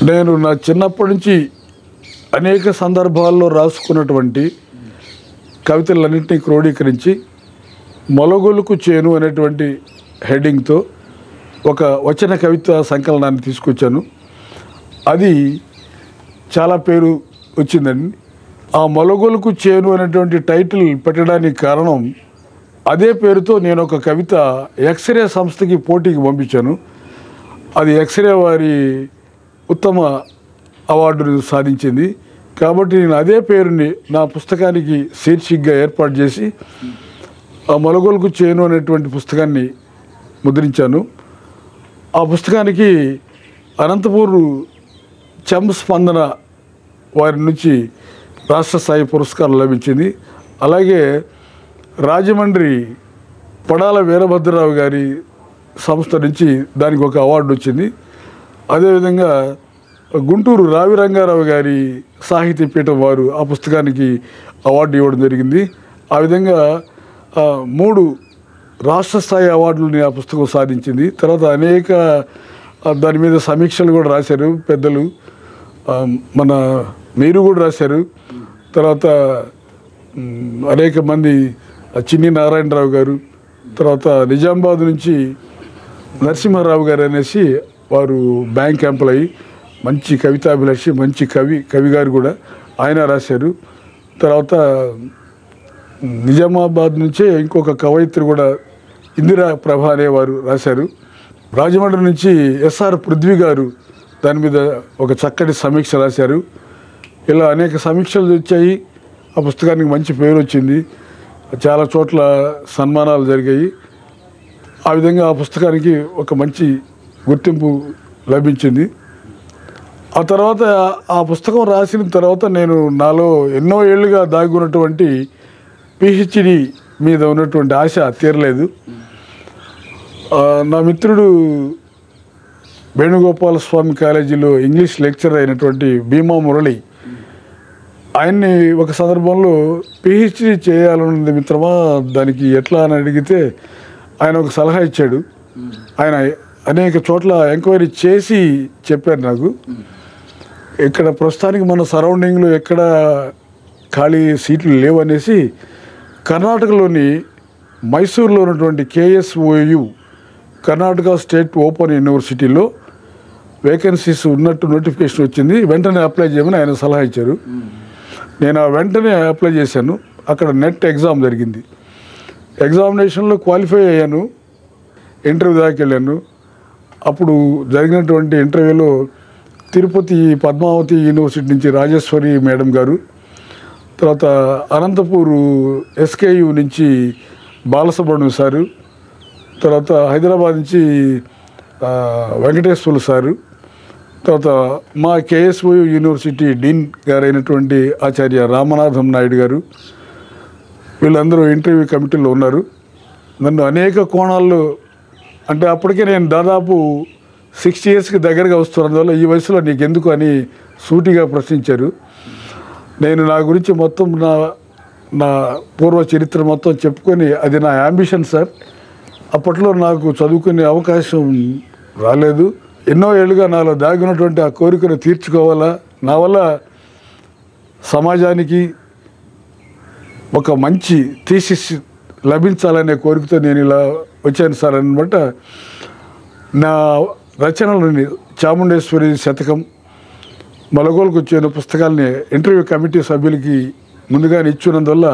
S2: నేను నా చిన్నప్పటి నుంచి అనేక సందర్భాల్లో రాసుకున్నటువంటి కవితలన్నింటినీ క్రోడీకరించి మొలగొలుకు చేను అనేటువంటి హెడ్డింగ్తో ఒక వచన కవిత సంకలనాన్ని తీసుకొచ్చాను. అది చాలా పేరు వచ్చిందండి. ఆ మొలగొలుకు చేను అనేటువంటి టైటిల్ పెట్టడానికి కారణం, అదే పేరుతో నేను ఒక కవిత ఎక్స్రే సంస్థకి పోటీకి పంపించాను. అది ఎక్స్రే వారి ఉత్తమ అవార్డును సాధించింది. కాబట్టి నేను అదే పేరుని నా పుస్తకానికి శీర్షికగా ఏర్పాటు చేసి ఆ మొలగొలుకు చేను అనేటువంటి పుస్తకాన్ని ముద్రించాను. ఆ పుస్తకానికి అనంతపూర్ చెంబ్ స్పందన వారి నుంచి రాష్ట్ర స్థాయి పురస్కారం లభించింది. అలాగే రాజమండ్రి పడాల వీరభద్రరావు గారి సంస్థ నుంచి దానికి ఒక అవార్డు వచ్చింది. అదేవిధంగా గుంటూరు రావి రంగారావు గారి సాహితీ పీఠం వారు ఆ పుస్తకానికి అవార్డు ఇవ్వడం జరిగింది. ఆ విధంగా 3 రాష్ట్ర స్థాయి అవార్డులని ఆ పుస్తకం సాధించింది. తర్వాత అనేక దాని మీద సమీక్షలు కూడా రాశారు పెద్దలు, మీరు కూడా రాశారు. తర్వాత అనేక మంది, చిన్ని నారాయణరావు గారు, తర్వాత నిజామాబాద్ నుంచి నరసింహారావు గారు అనేసి వారు బ్యాంక్ ఎంప్లాయీ, మంచి కవితాభిలాషి, మంచి కవి గారు కూడా, ఆయన రాశారు. తర్వాత నిజామాబాద్ నుంచే ఇంకొక కవయిత్రి కూడా ఇందిరా ప్రభ అనేవారు రాశారు. రాజమండ్రి నుంచి ఎస్ఆర్ పృథ్వీ గారు దాని మీద ఒక చక్కటి సమీక్ష రాశారు. ఇలా అనేక సమీక్షలు వచ్చాయి. ఆ పుస్తకానికి మంచి పేరు వచ్చింది. చాలా చోట్ల సన్మానాలు జరిగాయి. ఆ విధంగా ఆ పుస్తకానికి ఒక మంచి గుర్తింపు లభించింది. ఆ తర్వాత ఆ పుస్తకం రాసిన తర్వాత నేను నాలో ఎన్నో ఏళ్ళుగా దాగి ఉన్నటువంటి పిహెచ్డి మీద ఉన్నటువంటి ఆశ తీరలేదు. నా మిత్రుడు వేణుగోపాల స్వామి కాలేజీలో ఇంగ్లీష్ లెక్చరర్ అయినటువంటి భీమా మురళి, ఆయన్ని ఒక సందర్భంలో పిహెచ్డి చేయాలన్నది మిత్రమా, దానికి ఎట్లా అని అడిగితే ఆయన ఒక సలహా ఇచ్చాడు. ఆయన అనేక చోట్ల ఎంక్వైరీ చేసి చెప్పారు నాకు. ఇక్కడ ప్రస్తుతానికి మన సరౌండింగ్లో ఎక్కడ ఖాళీ సీట్లు లేవు అనేసి కర్ణాటకలోని మైసూరులో ఉన్నటువంటి KSOU, కర్ణాటక స్టేట్ ఓపెన్ యూనివర్సిటీలో వేకెన్సీస్ ఉన్నట్టు నోటిఫికేషన్ వచ్చింది, వెంటనే అప్లై చేయమని ఆయన సలహా ఇచ్చారు. నేను వెంటనే అప్లై చేశాను. అక్కడ నెట్ ఎగ్జామ్ జరిగింది. ఎగ్జామినేషన్లో క్వాలిఫై అయ్యాను. ఇంటర్వ్యూ దాకా వెళ్ళాను. అప్పుడు జరిగినటువంటి ఇంటర్వ్యూలో తిరుపతి పద్మావతి యూనివర్సిటీ నుంచి రాజేశ్వరి మేడం గారు, తర్వాత అనంతపూరు SKU నుంచి బాలసుబ్రహ్మణ్యం సారు, తర్వాత హైదరాబాద్ నుంచి వెంకటేశ్వర్లు సారు, తర్వాత మా KSOU యూనివర్సిటీ డీన్ గారు అయినటువంటి ఆచార్య రామనాథం నాయుడు గారు, వీళ్ళందరూ ఇంటర్వ్యూ కమిటీలో ఉన్నారు. నన్ను అనేక కోణాల్లో, అంటే అప్పటికే నేను దాదాపు 60 yearsకి దగ్గరగా వస్తున్నందువల్ల ఈ వయసులో నీకెందుకు అని సూటిగా ప్రశ్నించారు. నేను నా గురించి మొత్తం నా పూర్వ చరిత్ర మొత్తం చెప్పుకొని, అది నా యాంబిషన్ సార్. అప్పట్లో నాకు చదువుకునే అవకాశం రాలేదు. ఎన్నో ఏళ్ళుగా నాలో దాగినటువంటి ఆ కోరికను తీర్చుకోవాలా, నా వల్ల సమాజానికి ఒక మంచి థీసిస్ లభించాలనే కోరికతో నేను ఇలా వచ్చాను సార్ అనమాట. నా రచనలని చాముండేశ్వరి శతకం, మొలగోలుకు వచ్చిన పుస్తకాలని ఇంటర్వ్యూ కమిటీ సభ్యులకి ముందుగానే ఇచ్చినందువల్ల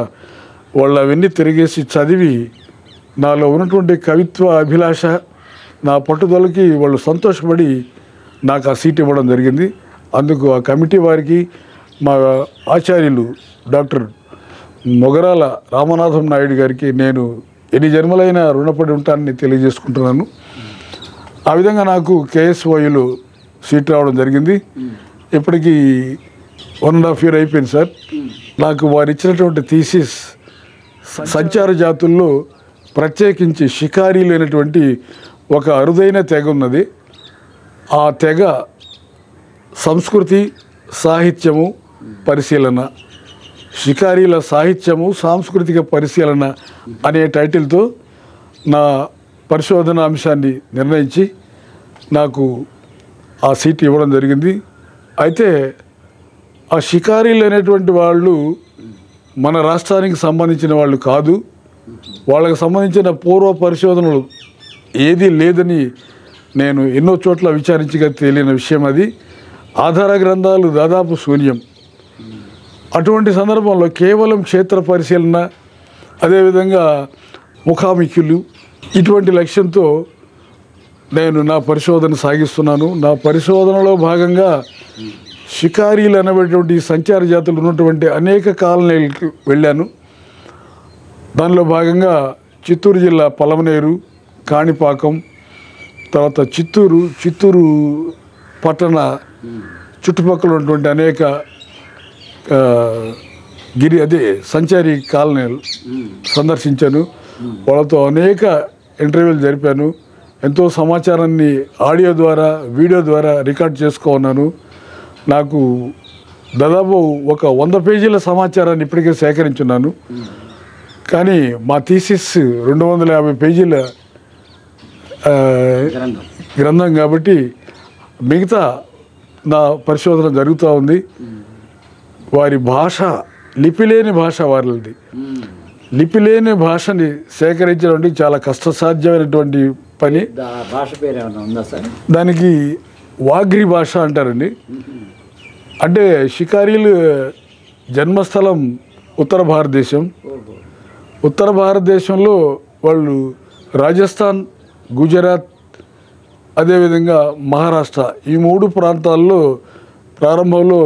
S2: వాళ్ళు అవన్నీ తిరిగేసి చదివి నాలో ఉన్నటువంటి కవిత్వ అభిలాష, నా పట్టుదలకి వాళ్ళు సంతోషపడి నాకు ఆ సీట్ ఇవ్వడం జరిగింది. అందుకు ఆ కమిటీ వారికి, మా ఆచార్యులు డాక్టర్ మొగరాల రామనాథం నాయుడు గారికి నేను ఎన్ని జన్మలైనా రుణపడి ఉంటానని తెలియజేసుకుంటున్నాను. ఆ విధంగా నాకు KSOUలో సీట్ రావడం జరిగింది. ఇప్పటికీ 1.5 year అయిపోయింది సార్. నాకు వారు ఇచ్చినటువంటి థీసిస్ సంచార జాతుల్లో ప్రత్యేకించి షికారీలు అయినటువంటి ఒక అరుదైన తెగ ఉన్నది. ఆ తెగ సంస్కృతి సాహిత్యము పరిశీలన, షికారీల సాహిత్యము సాంస్కృతిక పరిశీలన అనే టైటిల్తో నా పరిశోధన అంశాన్ని నిర్ణయించి నాకు ఆ సీట్ ఇవ్వడం జరిగింది. అయితే ఆ షికారీలు అనేటువంటి వాళ్ళు మన రాష్ట్రానికి సంబంధించిన వాళ్ళు కాదు. వాళ్ళకి సంబంధించిన పూర్వ పరిశోధనలు ఏదీ లేదని నేను ఎన్నో చోట్ల విచారించగా తేలిన విషయం అది. ఆధార గ్రంథాలు దాదాపు శూన్యం. అటువంటి సందర్భంలో కేవలం క్షేత్ర పరిశీలన, అదేవిధంగా ముఖాముఖులు, ఇటువంటి లక్ష్యంతో నేను నా పరిశోధన సాగిస్తున్నాను. నా పరిశోధనలో భాగంగా షికారీలు అనేటువంటి సంచార జాతులు ఉన్నటువంటి అనేక కాలనీలకు వెళ్ళాను. దానిలో భాగంగా చిత్తూరు జిల్లా పలమనేరు, కాణిపాకం, తర్వాత చిత్తూరు పట్టణ చుట్టుపక్కల ఉన్నటువంటి అనేక సంచారీ కాలనీలు సందర్శించాను. వాళ్ళతో అనేక ఇంటర్వ్యూలు జరిపాను. ఎంతో సమాచారాన్ని ఆడియో ద్వారా, వీడియో ద్వారా రికార్డ్ చేసుకున్నాను. నాకు దాదాపు ఒక 100 పేజీల సమాచారాన్ని ఇప్పటికే సేకరించున్నాను. కానీ మా థీసిస్ 250 పేజీల గ్రంథం కాబట్టి మిగతా నా పరిశోధన జరుగుతూ ఉంది. వారి భాష, లిపిలేని భాష వారిది. లిపిలేని భాషని సేకరించడం చాలా కష్టసాధ్యమైనటువంటి పని.
S1: భాష పేరు ఏమైనా ఉందా సార్?
S2: దానికి వాగ్రి భాష అంటారండి. అంటే షికారీలు జన్మస్థలం ఉత్తర భారతదేశం. ఉత్తర భారతదేశంలో వాళ్ళు రాజస్థాన్, గుజరాత్, అదేవిధంగా మహారాష్ట్ర, ఈ 3 ప్రాంతాల్లో ప్రారంభంలో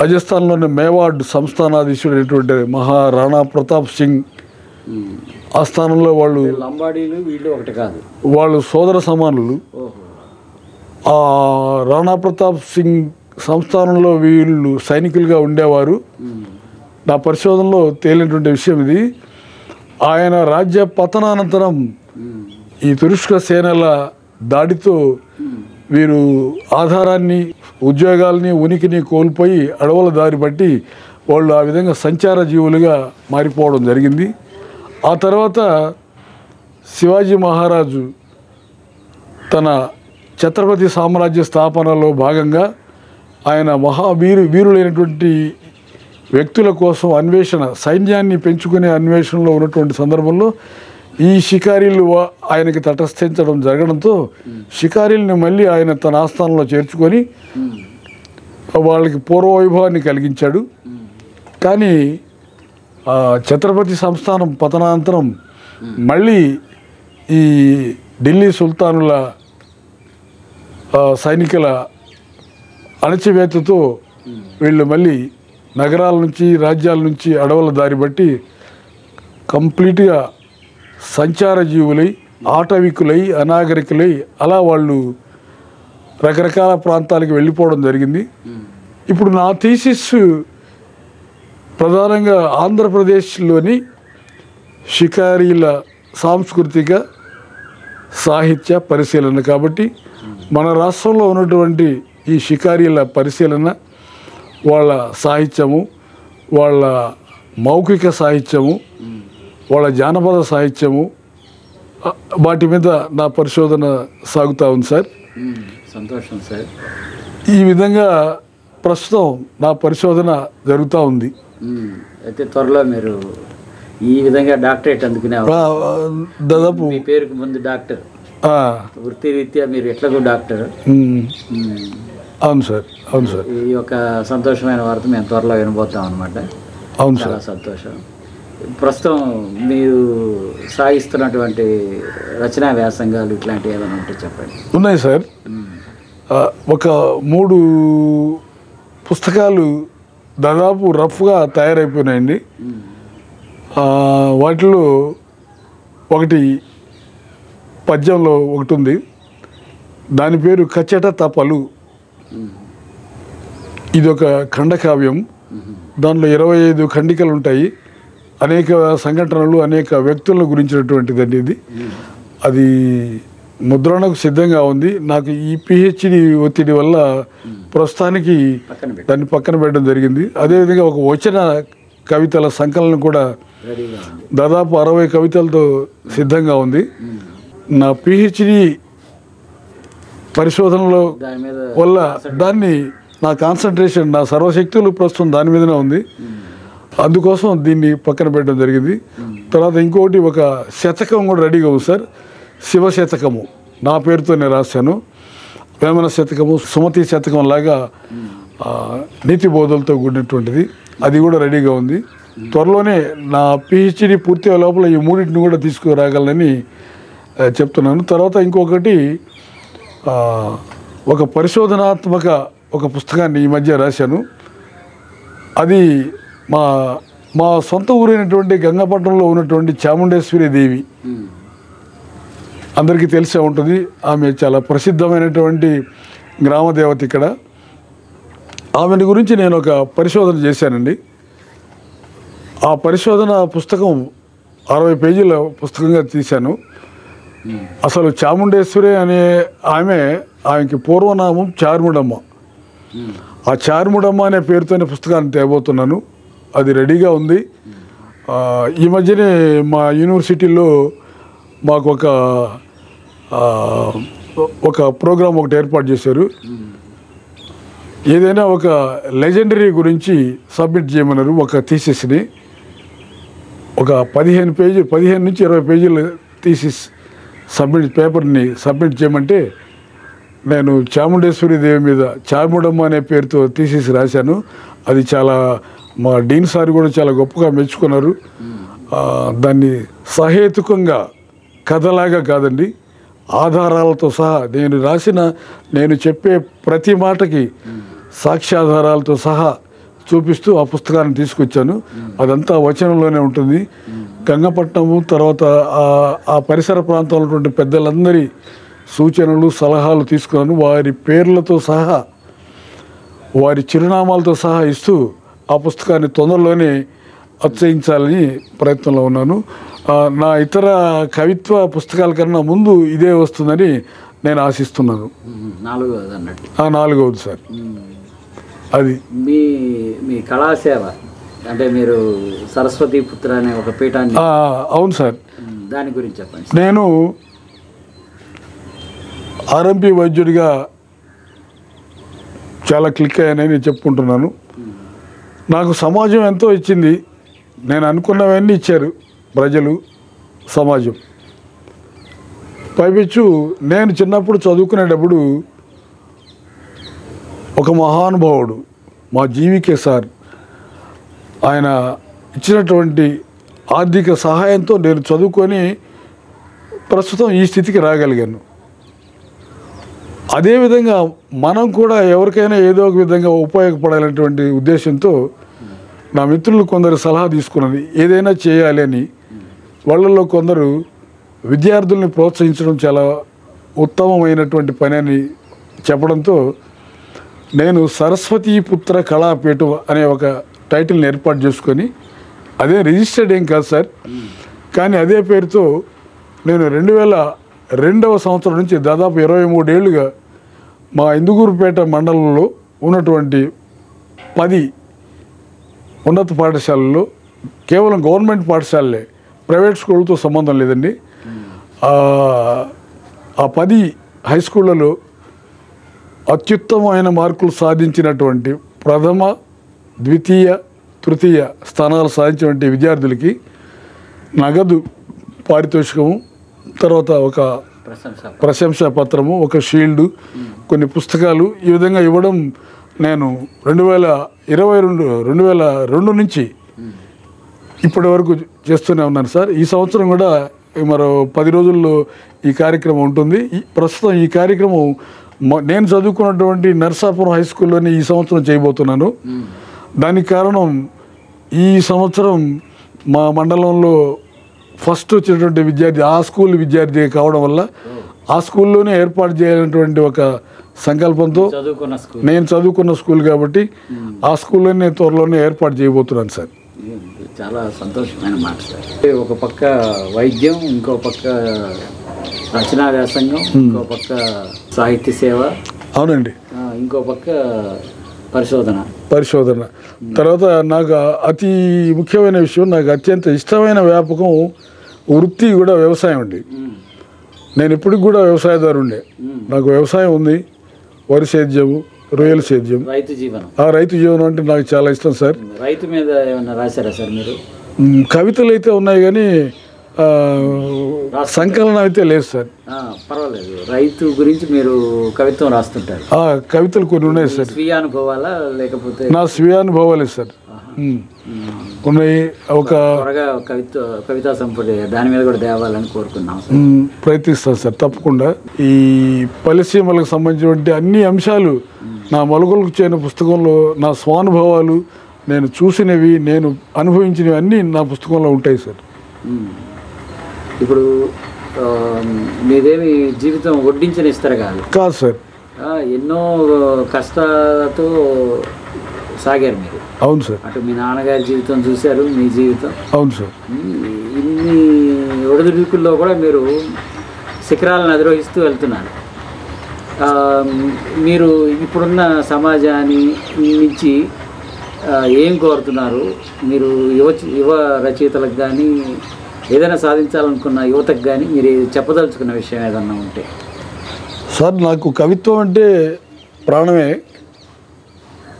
S2: రాజస్థాన్లోని మేవాడ్ సంస్థానాధీశుడైనటువంటి మహారాణా ప్రతాప్ సింగ్ ఆస్థానంలో వాళ్ళు
S1: లంబాడీలు వీళ్ళు ఒకటి కాదు,
S2: వాళ్ళు సోదర సమానులు. ఆ రాణా ప్రతాప్ సింగ్ సంస్థానంలో వీళ్ళు సైనికులుగా ఉండేవారు. నా పరిశోధనలో తేలినటువంటి విషయం ఇది. ఆయన రాజ్య పతనానంతరం ఈ తురుష్క సేనల దాడితో వీరు ఆధారాన్ని, ఉద్యోగాల్ని, ఉనికిని కోల్పోయి అడవుల దారి బట్టి వాళ్ళు ఆ విధంగా సంచార జీవులుగా మారిపోవడం జరిగింది. ఆ తర్వాత శివాజీ మహారాజు తన ఛత్రపతి సామ్రాజ్య స్థాపనలో భాగంగా ఆయన వీరులైనటువంటి వ్యక్తుల కోసం అన్వేషణ, సైన్యాన్ని పెంచుకునే అన్వేషణలో ఉన్నటువంటి సందర్భంలో ఈ షికారీలు ఆయనకి తటస్థించడం జరగడంతో షికారీలను మళ్ళీ ఆయన తన ఆస్థానంలో చేర్చుకొని వాళ్ళకి పూర్వవైభవాన్ని కలిగించాడు. కానీ ఛత్రపతి సంస్థానం పతనానంతరం మళ్ళీ ఈ ఢిల్లీ సుల్తానుల సైనికుల అణచివేతతో వీళ్ళు మళ్ళీ నగరాల నుంచి, రాజ్యాల నుంచి అడవుల దారి బట్టి కంప్లీట్గా సంచార జీవులై, ఆటవికులై, అనాగరికులై అలా వాళ్ళు రకరకాల ప్రాంతాలకు వెళ్ళిపోవడం జరిగింది. ఇప్పుడు నా థీసిస్ ప్రధానంగా ఆంధ్రప్రదేశ్లోని షికారీల సాంస్కృతిక సాహిత్య పరిశీలన కాబట్టి మన రాష్ట్రంలో ఉన్నటువంటి ఈ షికారీల పరిశీలన, వాళ్ళ సాహిత్యము, వాళ్ళ మౌఖిక సాహిత్యము, వాళ్ళ జానపద సాహిత్యము, వాటి మీద నా పరిశోధన సాగుతూ ఉంది సార్.
S1: సంతోషం సార్.
S2: ఈ విధంగా ప్రస్తుతం నా పరిశోధన జరుగుతూ ఉంది.
S1: అయితే త్వరలో మీరు ఈ విధంగా డాక్టరేట్ అందుకునే
S2: దాదాపు
S1: మీ పేరుకు ముందు డాక్టర్, వృత్తిరీత్యా మీరు ఎట్లాగో డాక్టర్.
S2: అవును సార్, అవును సార్.
S1: ఈ యొక్క సంతోషమైన వార్త మేము త్వరలో వినబోతాం అనమాట.
S2: అవును
S1: చాలా సంతోషం. ప్రస్తుతం మీరు సాగిస్తున్నటువంటి రచనా వ్యాసంగాలు ఇట్లాంటివి ఏమైనా ఉంటే చెప్పండి.
S2: ఉన్నాయి సార్. ఒక 3 పుస్తకాలు దాదాపు రఫ్గా తయారైపోయినాయండి. వాటిలో ఒకటి పద్యంలో ఒకటి ఉంది. దాని పేరు కచ్చట తపలు. ఇది ఒక ఖండకావ్యం. దానిలో 25 ఖండికలు ఉంటాయి. అనేక సంఘటనలు, అనేక వ్యక్తులను గురించినటువంటిదండి ఇది. అది ముద్రణకు సిద్ధంగా ఉంది. నాకు ఈ పిహెచ్డి ఒత్తిడి వల్ల ప్రస్తుతానికి దాన్ని పక్కన పెట్టడం జరిగింది. అదేవిధంగా ఒక వచన కవితల సంకలనం కూడా దాదాపు 60 కవితలతో సిద్ధంగా ఉంది. నా పిహెచ్డి పరిశోధనలో వల్ల దాన్ని నా కాన్సన్ట్రేషన్, నా సర్వశక్తులు ప్రస్తుతం దాని మీదనే ఉంది. అందుకోసం దీన్ని పక్కన పెట్టడం జరిగింది. తర్వాత ఇంకోటి ఒక శతకం కూడా రెడీగా ఉంది సార్. శివ శతకము నా పేరుతో నేను రాశాను. వేమన శతకము, సుమతి శతకం లాగా నీతి బోధలతో కూడినటువంటిది, అది కూడా రెడీగా ఉంది. త్వరలోనే నా పిహెచ్డి పూర్తి లోపల ఈ మూడింటిని కూడా తీసుకురాగలనని చెప్తున్నాను. తర్వాత ఇంకొకటి ఒక పరిశోధనాత్మక ఒక పుస్తకాన్ని ఈ మధ్య రాశాను. అది మా సొంత ఊరైనటువంటి గంగపట్నంలో ఉన్నటువంటి చాముండేశ్వరి దేవి, అందరికీ తెలిసే ఉంటుంది. ఆమె చాలా ప్రసిద్ధమైనటువంటి గ్రామ దేవత ఇక్కడ. ఆమెను గురించి నేను ఒక పరిశోధన చేశానండి. ఆ పరిశోధన పుస్తకం 60 పేజీల పుస్తకంగా తీశాను. అసలు చాముండేశ్వరి అనే ఆమెకి పూర్వనామం చార్ముడమ్మ. ఆ చార్ముడమ్మ అనే పేరుతోనే పుస్తకాన్ని తేబోతున్నాను. అది రెడీగా ఉంది. ఈ మధ్యనే మా యూనివర్సిటీలో మాకు ఒక ప్రోగ్రాం ఒకటి ఏర్పాటు చేశారు. ఏదైనా ఒక లెజెండరీ గురించి సబ్మిట్ చేయమన్నారు. ఒక థీసిస్ని ఒక 15 నుంచి 20 పేజీల థీసిస్ పేపర్ని సబ్మిట్ చేయమంటే నేను చాముండేశ్వరి దేవి మీద చార్ముడమ్మ అనే పేరుతో థీసిస్ రాశాను. అది చాలా మా డీన్ సార్ కూడా చాలా గొప్పగా మెచ్చుకున్నారు. దాన్ని సహేతుకంగా కథలాగా కాదండి, ఆధారాలతో సహా నేను చెప్పే ప్రతి మాటకి సాక్ష్యాధారాలతో సహా చూపిస్తూ ఆ పుస్తకాన్ని తీసుకొచ్చాను. అదంతా వచనంలోనే ఉంటుంది. గంగపట్నము తర్వాత ఆ పరిసర ప్రాంతంలో ఉన్నటువంటి పెద్దలందరి సూచనలు సలహాలు తీసుకున్నాను. వారి పేర్లతో సహా వారి చిరునామాలతో సహా ఇస్తూ ఆ పుస్తకాన్ని తొందరలోనే అచ్చయించాలని ప్రయత్నంలో ఉన్నాను. నా ఇతర కవిత్వ పుస్తకాల కన్నా ముందు ఇదే వస్తుందని నేను ఆశిస్తున్నాను.
S1: 4వది అన్నట్టు.
S2: 4వది సార్. అది
S1: మీ కళాసేవ అంటే మీరు సరస్వతి పుత్ర అనే ఒక పీఠాన్ని.
S2: అవును సార్.
S1: దాని గురించి చెప్పండి.
S2: నేను ఆర్ఎంపీ వైద్యుడిగా చాలా క్లిక్ అయ్యానని నేను చెప్పుకుంటున్నాను. నాకు సమాజం ఎంతో ఇచ్చింది. నేను అనుకున్నవన్నీ ఇచ్చారు ప్రజలు, సమాజం. పైపెచ్చు నేను చిన్నప్పుడు చదువుకునేటప్పుడు ఒక మహానుభావుడు మా జీవికే సార్, ఆయన ఇచ్చినటువంటి ఆర్థిక సహాయంతో నేను చదువుకొని ప్రస్తుతం ఈ స్థితికి రాగలిగాను. అదేవిధంగా మనం కూడా ఎవరికైనా ఏదో ఒక విధంగా ఉపయోగపడాలనేటువంటి ఉద్దేశంతో నా మిత్రులు కొందరు సలహా తీసుకున్నది ఏదైనా చేయాలి అని. వాళ్ళల్లో కొందరు విద్యార్థుల్ని ప్రోత్సహించడం చాలా ఉత్తమమైనటువంటి పని అని చెప్పడంతో నేను సరస్వతి పుత్ర కళాపీఠం అనే ఒక టైటిల్ని ఏర్పాటు చేసుకొని, అదే రిజిస్టర్డ్ ఏం కాదు సార్, కానీ అదే పేరుతో నేను 2002వ సంవత్సరం నుంచి దాదాపు 23 ఏళ్ళుగా మా ఇందుగూరుపేట మండలంలో ఉన్నటువంటి 10 ఉన్నత పాఠశాలల్లో, కేవలం గవర్నమెంట్ పాఠశాలలే, ప్రైవేట్ స్కూళ్ళతో సంబంధం లేదండి, ఆ 10 హై స్కూళ్ళలో అత్యుత్తమమైన మార్కులు సాధించినటువంటి ప్రథమ, ద్వితీయ, తృతీయ స్థానాలు సాధించినటువంటి విద్యార్థులకి నగదు పారితోషికము, తర్వాత ఒక ప్రశంసా పత్రము, ఒక షీల్డు, కొన్ని పుస్తకాలు ఈ విధంగా ఇవ్వడం నేను 2002 నుంచి ఇప్పటి వరకు చేస్తూనే ఉన్నాను సార్. ఈ సంవత్సరం కూడా మరో 10 రోజుల్లో ఈ కార్యక్రమం ఉంటుంది. ప్రస్తుతం ఈ కార్యక్రమం నేను చదువుకున్నటువంటి నర్సాపురం హై స్కూల్లోనే ఈ సంవత్సరం చేయబోతున్నాను. దానికి కారణం ఈ సంవత్సరం మా మండలంలో ఫస్ట్ వచ్చినటువంటి విద్యార్థి ఆ స్కూల్ విద్యార్థి కావడం వల్ల ఆ స్కూల్లోనే ఏర్పాటు చేయాలనేటువంటి ఒక సంకల్పంతో, నేను చదువుకున్న స్కూల్ కాబట్టి ఆ స్కూల్లోనే త్వరలోనే ఏర్పాటు చేయబోతున్నాను సార్.
S1: చాలా సంతోషమైన మాట సార్. ఒక పక్క వైద్యం, ఇంకో పక్క రచనా వ్యాసంగం, ఇంకో పక్క సాహిత్య సేవ. అవునండి. ఇంకో పక్క పరిశోధన. తర్వాత నాకు అతి ముఖ్యమైన విషయం, నాకు అత్యంత ఇష్టమైన వ్యాపకం వృత్తి కూడా వ్యవసాయం అండి. నేను ఇప్పటికి కూడా వ్యవసాయదారుండే. నాకు వ్యవసాయం ఉంది, వరి సేద్యము, రొయ్యల సేద్యం, రైతు జీవనం అంటే నాకు చాలా ఇష్టం సార్. రైతు మీద ఏమన్నా రాశారా సార్ మీరు? కవితలు అయితే ఉన్నాయి కానీ
S2: సంకలనం అయితే లేదు సార్.
S1: పర్వాలేదు. రైతు గురించి మీరు కవిత్వం రాస్తుంటారు.
S2: కవితలు కొన్ని ఉన్నాయి సార్.
S1: స్వీయ అనుభవాలా లేకపోతే?
S2: నా స్వీయ అనుభవాలే సార్ ఉన్నాయి. ఒక
S1: కవితా సంపద దాని మీద కూడా తేవాలని కోరుకున్నాం.
S2: ప్రయత్నిస్తాను సార్ తప్పకుండా. ఈ పలిసీమలకు సంబంధించినటువంటి అన్ని అంశాలు నా మలుగులకు చేరిన పుస్తకంలో నా స్వానుభవాలు, నేను చూసినవి, నేను అనుభవించినవి అన్నీ నా పుస్తకంలో ఉంటాయి సార్.
S1: ఇప్పుడు మీదేమి జీవితం వడ్డించిన ఇస్తారు
S2: కాదు సార్.
S1: ఎన్నో కష్టాలతో సాగారు మీరు.
S2: అవును సార్.
S1: అటు మీ నాన్నగారి జీవితం చూశారు, మీ జీవితం.
S2: అవును సార్.
S1: ఇన్ని ఒడిదుడుకుల్లో కూడా మీరు శిఖరాలను అధిరోహిస్తూ వెళ్తున్నారు. మీరు ఇప్పుడున్న సమాజాన్ని నుంచి ఏం కోరుతున్నారు? మీరు యువ రచయితలకు కానీ ఏదైనా సాధించాలనుకున్న యువతకు కానీ మీరు చెప్పదలుచుకున్న విషయం ఏదన్నా ఉంటే?
S2: సార్, నాకు కవిత్వం అంటే ప్రాణమే,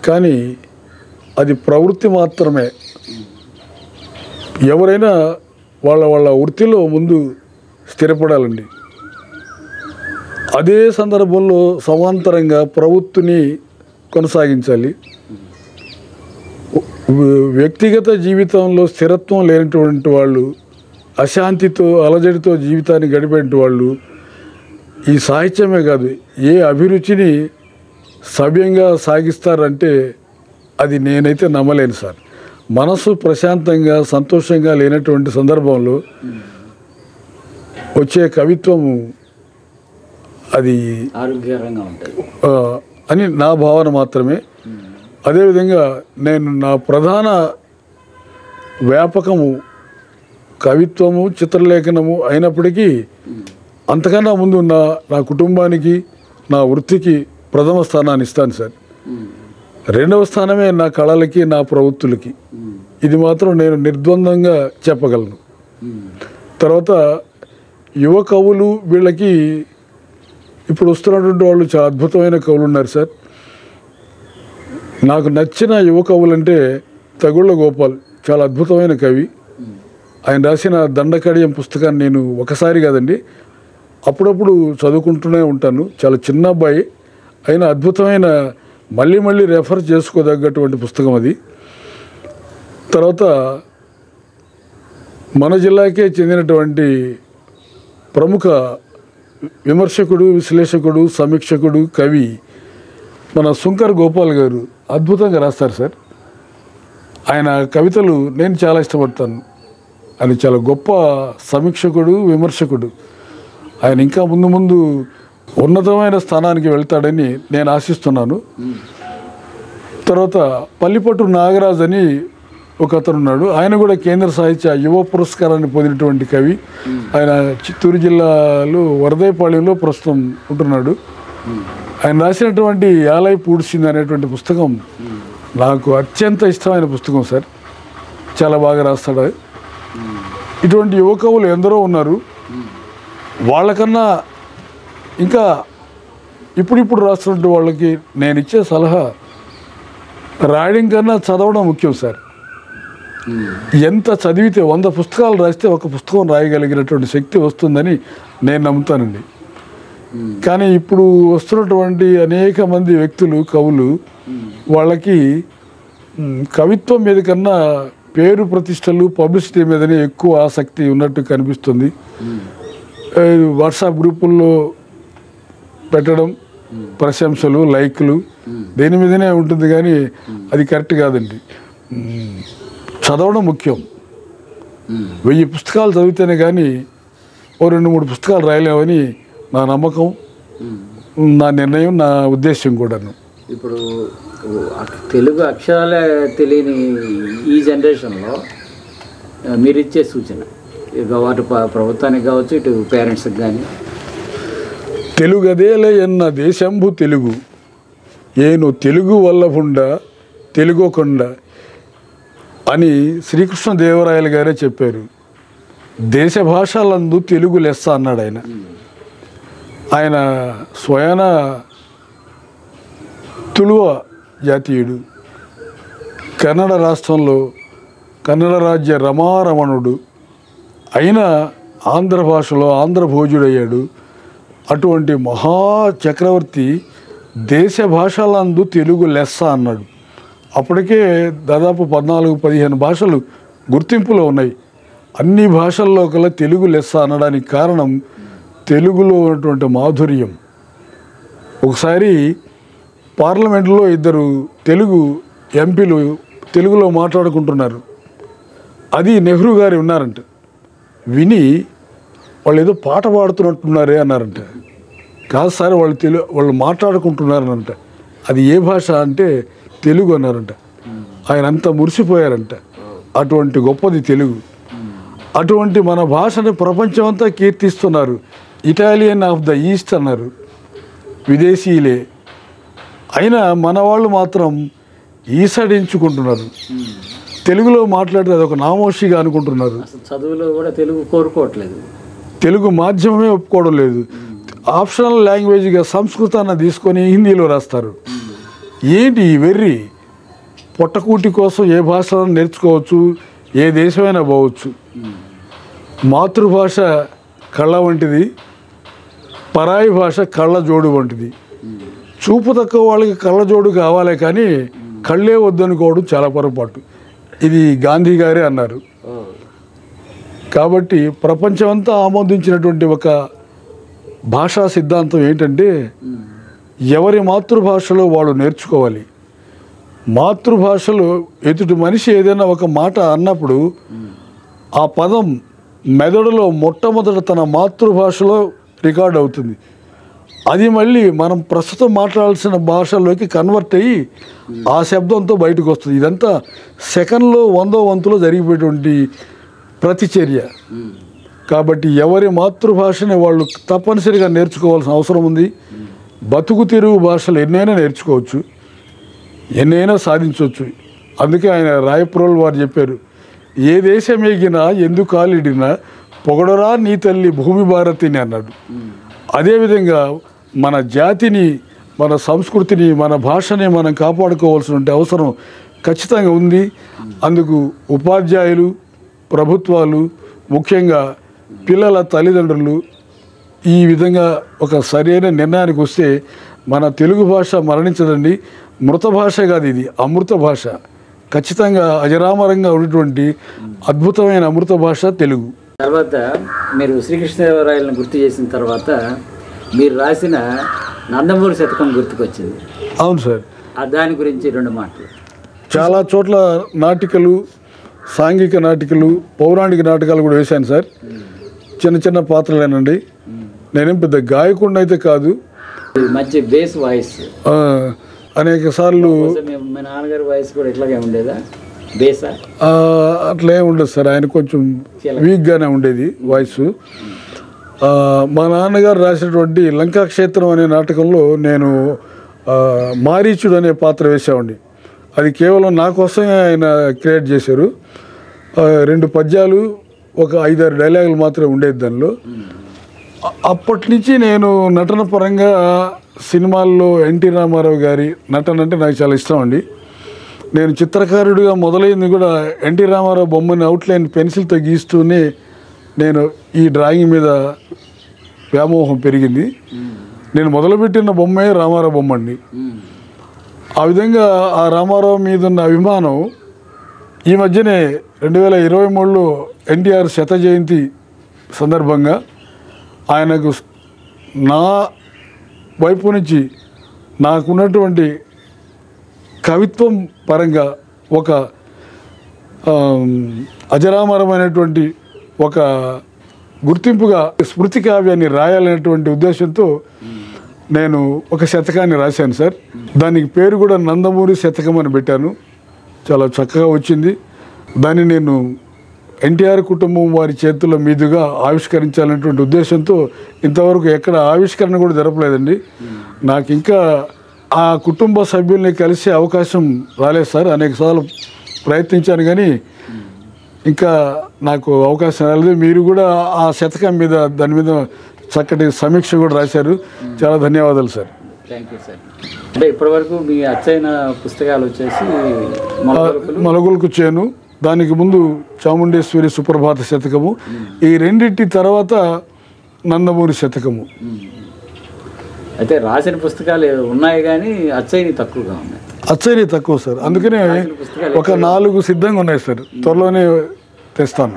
S2: కానీ అది ప్రవృత్తి మాత్రమే. ఎవరైనా వాళ్ళ వృత్తిలో ముందు స్థిరపడాలండి. అదే సందర్భంలో సమాంతరంగా ప్రవృత్తిని కొనసాగించాలి. వ్యక్తిగత జీవితంలో స్థిరత్వం లేనటువంటి వాళ్ళు, అశాంతితో అలజడితో జీవితాన్ని గడిపేటువంటి వాళ్ళు ఈ సాహిత్యమే కాదు ఏ అభిరుచిని సవ్యంగా సాగిస్తారంటే అది నేనైతే నమ్మలేను సార్. మనసు ప్రశాంతంగా సంతోషంగా లేనటువంటి సందర్భంలో వచ్చే కవిత్వము అది
S1: ఆరోగ్యకరంగా ఉంటుంది
S2: అని నా భావన మాత్రమే. అదేవిధంగా నేను నా ప్రధాన వ్యాపకము కవిత్వము, చిత్రలేఖనము అయినప్పటికీ అంతకన్నా ముందు నా కుటుంబానికి, నా వృత్తికి ప్రథమ స్థానాన్ని ఇస్తాను సార్. రెండవ స్థానమే నా కళలకి, నా ప్రవృత్తులకి. ఇది మాత్రం నేను నిర్ద్వందంగా చెప్పగలను. తర్వాత యువ కవులు, వీళ్ళకి ఇప్పుడు వస్తున్నటువంటి వాళ్ళు చాలా అద్భుతమైన కవులు ఉన్నారు సార్. నాకు నచ్చిన యువ కవులు అంటే తగుళ్ళ గోపాల్, చాలా అద్భుతమైన కవి. ఆయన రాసిన దండకడియం పుస్తకాన్ని నేను ఒకసారి కాదండి అప్పుడప్పుడు చదువుకుంటూనే ఉంటాను. చాలా చిన్న అబ్బాయి అయినా అద్భుతమైన, మళ్ళీ రెఫర్ చేసుకోదగ్గటువంటి పుస్తకం అది. తర్వాత మన జిల్లాకే చెందినటువంటి ప్రముఖ విమర్శకుడు, విశ్లేషకుడు, సమీక్షకుడు, కవి మన శంకర్ గోపాల్ గారు అద్భుతంగా రాస్తారు సార్. ఆయన కవితలు నేను చాలా ఇష్టపడతాను. ఆయన చాలా గొప్ప సమీక్షకుడు, విమర్శకుడు. ఆయన ఇంకా ముందు ఉన్నతమైన స్థానానికి వెళ్తాడని నేను ఆశిస్తున్నాను. తర్వాత పల్లిపట్టు నాగరాజ్ అని ఒక అతను ఉన్నాడు. ఆయన కూడా కేంద్ర సాహిత్య యువ పురస్కారాన్ని పొందినటువంటి కవి. ఆయన చిత్తూరు జిల్లాలో వరదైపాళెంలో ప్రస్తుతం ఉంటున్నాడు. ఆయన రాసినటువంటి యాలై పూడ్చింది అనేటువంటి పుస్తకం నాకు అత్యంత ఇష్టమైన పుస్తకం సార్. చాలా బాగా రాస్తాడు. ఇటువంటి యువ కవులు ఎందరో ఉన్నారు. వాళ్ళకన్నా ఇంకా ఇప్పుడు రాస్తున్న వాళ్ళకి నేను ఇచ్చే సలహా, రాయడం కన్నా చదవడం ముఖ్యం సార్. ఎంత చదివితే 100 పుస్తకాలు రాస్తే ఒక పుస్తకం రాయగలిగినటువంటి శక్తి వస్తుందని నేను నమ్ముతానండి. కానీ ఇప్పుడు వస్తున్నటువంటి అనేక మంది వ్యక్తులు, కవులు, వాళ్ళకి కవిత్వం మీద కన్నా పేరు ప్రతిష్టలు, పబ్లిసిటీ మీదనే ఎక్కువ ఆసక్తి ఉన్నట్టు కనిపిస్తుంది. వాట్సాప్ గ్రూపుల్లో పెట్టడం, ప్రశంసలు, లైక్లు, దేని మీదనే ఉంటుంది. కానీ అది కరెక్ట్ కాదండి. చదవడం ముఖ్యం. 1000 పుస్తకాలు చదివితేనే కానీ ఓ 2-3 పుస్తకాలు రాయలేమని నా నమ్మకం, నా నిర్ణయం, నా ఉద్దేశం కూడాను.
S1: ఇప్పుడు తెలుగు అక్షరాలే తెలియని ఈ జనరేషన్లో మీరిచ్చే సూచన, అటు ప్రభుత్వానికి కావచ్చు, ఇటు పేరెంట్స్కి కానీ?
S2: తెలుగదేలే ఎన్న దేశంబు తెలుగు, ఏను తెలుగు వల్లభుండ తెలుగొకొండ అని శ్రీకృష్ణదేవరాయలు గారే చెప్పారు. దేశ భాషలందు తెలుగు లెస్స అన్నాడు ఆయన. ఆయన స్వయాన తుళువ జాతీయుడు. కన్నడ రాష్ట్రంలో కన్నడ రాజ్య రమారమణుడు. అయినా ఆంధ్ర భాషలో ఆంధ్ర భోజుడయ్యాడు. అటువంటి మహా చక్రవర్తి దేశ భాషలందు తెలుగు లెస్స అన్నాడు. అప్పటికే దాదాపు 14-15 భాషలు గుర్తింపులో ఉన్నాయి. అన్ని భాషల్లో కల్లా తెలుగు లెస్స అనడానికి కారణం తెలుగులో ఉన్నటువంటి మాధుర్యం. ఒకసారి పార్లమెంట్లో ఇద్దరు తెలుగు ఎంపీలు తెలుగులో మాట్లాడుకుంటున్నారు. అది నెహ్రూ గారు ఉన్నారంట. విని వాళ్ళు ఏదో పాట పాడుతున్నట్టున్నారే అన్నారంట. కాదు సార్, వాళ్ళు మాట్లాడుకుంటున్నారనంట. అది ఏ భాష అంటే తెలుగు అన్నారంట. ఆయన అంతా మురిసిపోయారంట. అటువంటి గొప్పది తెలుగు. అటువంటి మన భాషను ప్రపంచం అంతా కీర్తిస్తున్నారు. ఇటాలియన్ ఆఫ్ ద ఈస్ట్ అన్నారు విదేశీయులే. అయినా మన వాళ్ళు మాత్రం ఈసడించుకుంటున్నారు. తెలుగులో మాట్లాడితే అదొక నామోషిగా అనుకుంటున్నారు.
S1: చదువులో కూడా తెలుగు కోరుకోవట్లేదు. తెలుగు
S2: మాధ్యమమే ఒప్పుకోవడం లేదు. ఆప్షనల్ లాంగ్వేజ్గా సంస్కృతాన్ని తీసుకొని హిందీలో రాస్తారు. ఏంటి ఈ వెర్రి? పొట్టకూటి కోసం ఏ భాషను నేర్చుకోవచ్చు, ఏ దేశమైనా పోవచ్చు. మాతృభాష కళ్ళ వంటిది, పరాయి భాష కళ్ళ జోడు వంటిది. చూపు తక్కువ వాళ్ళకి కళ్ళ జోడు కావాలే కానీ కళ్ళే వద్దనుకోవడం చాలా పొరపాటు. ఇది గాంధీ గారే అన్నారు. కాబట్టి ప్రపంచమంతా ఆమోదించినటువంటి ఒక భాషా సిద్ధాంతం ఏంటంటే ఎవరి మాతృభాషలో వాళ్ళు నేర్చుకోవాలి. మాతృభాషలో ఎదుటి మనిషి ఏదైనా ఒక మాట అన్నప్పుడు ఆ పదం మెదడులో మొట్టమొదట తన మాతృభాషలో రికార్డ్ అవుతుంది. అది మళ్ళీ మనం ప్రస్తుతం మాట్లాడాల్సిన భాషలోకి కన్వర్ట్ అయ్యి ఆ శబ్దంతో బయటకు వస్తుంది. ఇదంతా సెకండ్లో 100వ వంతులో జరిగిపోయేటువంటి ప్రతిచర్య. కాబట్టి ఎవరి మాతృభాషని వాళ్ళు తప్పనిసరిగా నేర్చుకోవాల్సిన అవసరం ఉంది. బతుకు తెరువు భాషలు ఎన్నైనా నేర్చుకోవచ్చు, ఎన్నైనా సాధించవచ్చు. అందుకే ఆయన రాయప్రోల్ వారు చెప్పారు, ఏ దేశం ఎగినా ఎందుకు కాలిడినా పొగడరా నీ తల్లి భూమి భారతిని అన్నాడు. అదేవిధంగా మన జాతిని, మన సంస్కృతిని, మన భాషని మనం కాపాడుకోవాల్సిన అవసరం ఖచ్చితంగా ఉంది. అందుకు ఉపాధ్యాయులు, ప్రభుత్వాలు, ముఖ్యంగా పిల్లల తల్లిదండ్రులు ఈ విధంగా ఒక సరైన నిర్ణయానికి వస్తే మన తెలుగు భాష మరణించదండి. మృత భాష కాదు, ఇది అమృత భాష. ఖచ్చితంగా అజరామరంగా ఉన్నటువంటి అద్భుతమైన అమృత భాష తెలుగు.
S1: తర్వాత మీరు శ్రీకృష్ణదేవరాయలను గుర్తు చేసిన తర్వాత మీరు రాసిన నందమూరి శతకం గుర్తుకొచ్చింది.
S2: అవును సార్.
S1: దాని గురించి 2 మాటలు.
S2: చాలా చోట్ల నాటికలు, సాంఘిక నాటికలు, పౌరాణిక నాటకాలు కూడా వేశాను సార్. చిన్న చిన్న పాత్రలేనండి. నేనేం పెద్ద గాయకుండా అయితే కాదు.
S1: మంచి బేస్ వాయిస్.
S2: అనేక సార్లు
S1: మీ నాన్నగారి వాయిస్ కూడా ఇట్లాగే ఉండేదా? బేసా?
S2: అట్లా ఏమి ఉండదు సార్. ఆయన కొంచెం వీక్గానే ఉండేది వాయిస్. మా నాన్నగారు రాసినటువంటి లంకాక్షేత్రం అనే నాటకంలో నేను మారీచుడు అనే పాత్ర వేసామండి. అది కేవలం నా కోసమే ఆయన క్రియేట్ చేశారు. 2 పద్యాలు, ఒక 5-6 డైలాగులు మాత్రమే ఉండేది దానిలో. అప్పటి నుంచి నేను నటన పరంగా సినిమాల్లో ఎన్టీ రామారావు గారి నటన అంటే నాకు చాలా ఇష్టం అండి. నేను చిత్రకారుడిగా మొదలైంది కూడా ఎన్టీ రామారావు బొమ్మని అవుట్లైన్ పెన్సిల్తో గీస్తూనే నేను ఈ డ్రాయింగ్ మీద వ్యామోహం పెరిగింది. నేను మొదలుపెట్టిన బొమ్మే రామారావు బొమ్మ అండి. ఆ విధంగా ఆ రామారావు మీద ఉన్న అభిమానం ఈ మధ్యనే 2023లో ఎన్టీఆర్ 100వ జయంతి సందర్భంగా ఆయనకు నా వైపు నుంచి నాకున్నటువంటి కవిత్వం పరంగా ఒక అజరామరమైనటువంటి ఒక గుర్తింపుగా స్మృతి కావ్యాన్ని రాయాలనేటువంటి ఉద్దేశంతో నేను ఒక శతకాన్ని రాశాను సార్. దానికి పేరు కూడా నందమూరి శతకం అని పెట్టాను. చాలా చక్కగా వచ్చింది. దాన్ని నేను ఎన్టీఆర్ కుటుంబం వారి చేతుల మీదుగా ఆవిష్కరించాలనేటువంటి ఉద్దేశంతో ఇంతవరకు ఎక్కడ ఆవిష్కరణ కూడా జరపలేదండి. నాకు ఇంకా ఆ కుటుంబ సభ్యుల్ని కలిసే అవకాశం రాలేదు సార్. అనేక సార్లు ప్రయత్నించాను కానీ ఇంకా నాకు అవకాశం రాలేదు. మీరు కూడా ఆ శతకం మీద దాని మీద చక్కటి సమీక్ష కూడా రాశారు. చాలా ధన్యవాదాలు సార్.
S1: Thank you sir. అంటే ఇప్పటివరకు మీ అచ్చైన పుస్తకాలు వచ్చేసి
S2: మొలగలకు చేను, దానికి ముందు చాముండేశ్వరి సుప్రభాత శతకము, ఈ రెండింటి తర్వాత నందమూరి శతకము.
S1: అయితే రాసిన పుస్తకాలు ఉన్నాయి కానీ అచ్చయిని తక్కువగా ఉన్నాయి.
S2: అచ్చయిని తక్కువ సార్, అందుకనే ఒక 4 సిద్ధంగా ఉన్నాయి సార్, త్వరలోనే తెస్తాను.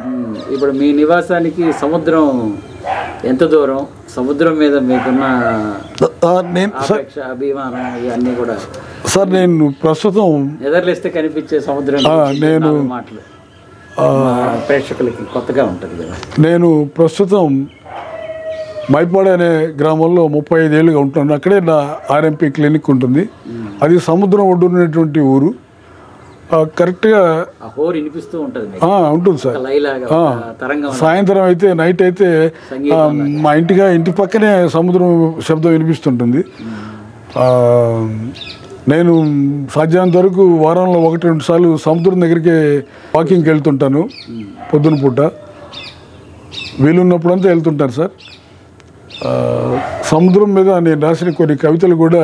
S1: ఇప్పుడు మీ నివాసానికి సముద్రం ఎంత దూరం? సముద్రం మీద మీకున్న అభిమానం ఇవన్నీ కూడా
S2: సార్, నేను ప్రస్తుతం
S1: ఎదర్లేస్తే కనిపించే సముద్రం
S2: నేను
S1: మాటలు ప్రేక్షకులకి కొత్తగా ఉంటుంది కదా.
S2: నేను ప్రస్తుతం మైపాడు అనే గ్రామంలో 35 ఏళ్ళుగా ఉంటున్నాను. అక్కడే నా ఆర్ఎంపీ క్లినిక్ ఉంటుంది. అది సముద్రం ఒడ్డున్నటువంటి ఊరు. కరెక్ట్గా ఉంటుంది సార్. సాయంత్రం అయితే, నైట్ అయితే మా ఇంటి పక్కనే సముద్రం శబ్దం వినిపిస్తుంటుంది. నేను సాధ్యమైనంత వరకు వారంలో 1-2 సార్లు సముద్రం దగ్గరికి వాకింగ్కి వెళ్తుంటాను. పొద్దున పూట వీలున్నప్పుడంతా వెళ్తుంటాను సార్. సముద్రం మీద నేను రాసిన కొన్ని కవితలు కూడా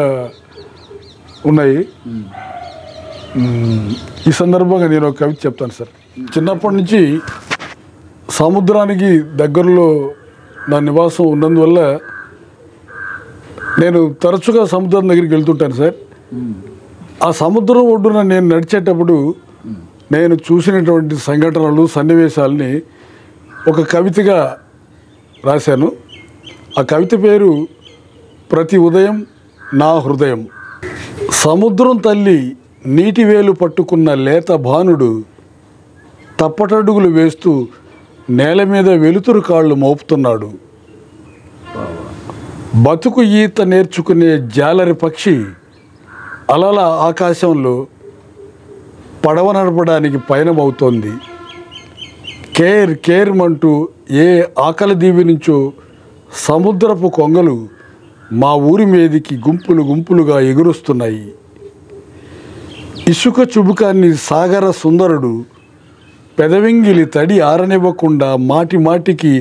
S2: ఉన్నాయి. ఈ సందర్భంగా నేను ఒక కవిత చెప్తాను సార్. చిన్నప్పటి నుంచి సముద్రానికి దగ్గరలో నా నివాసం ఉన్నందువల్ల నేను తరచుగా సముద్రం దగ్గరికి వెళ్తుంటాను సార్. ఆ సముద్రం ఒడ్డున నేను నడిచేటప్పుడు నేను చూసినటువంటి సంఘటనలు, సన్నివేశాలని ఒక కవితగా రాశాను. ఆ కవిత పేరు ప్రతి ఉదయం నా హృదయం. సముద్రం తల్లి నీటి వేలు పట్టుకున్న లేత భానుడు తప్పటడుగులు వేస్తూ నేల మీద వెలుతురు కాళ్ళు మోపుతున్నాడు. బతుకు ఈత నేర్చుకునే జాలరి పక్షి అలల ఆకాశంలో పడవ నడపడానికి పయనమవుతోంది. కేర్మంటూ ఏ ఆకలి దీవి నుంచో సముద్రపు కొంగలు మా ఊరి మీదికి గుంపులుగా ఎగురుస్తున్నాయి. ఇసుక చుబుకాన్ని సాగర సుందరుడు పెదవింగిలి తడి ఆరనివ్వకుండా మాటికి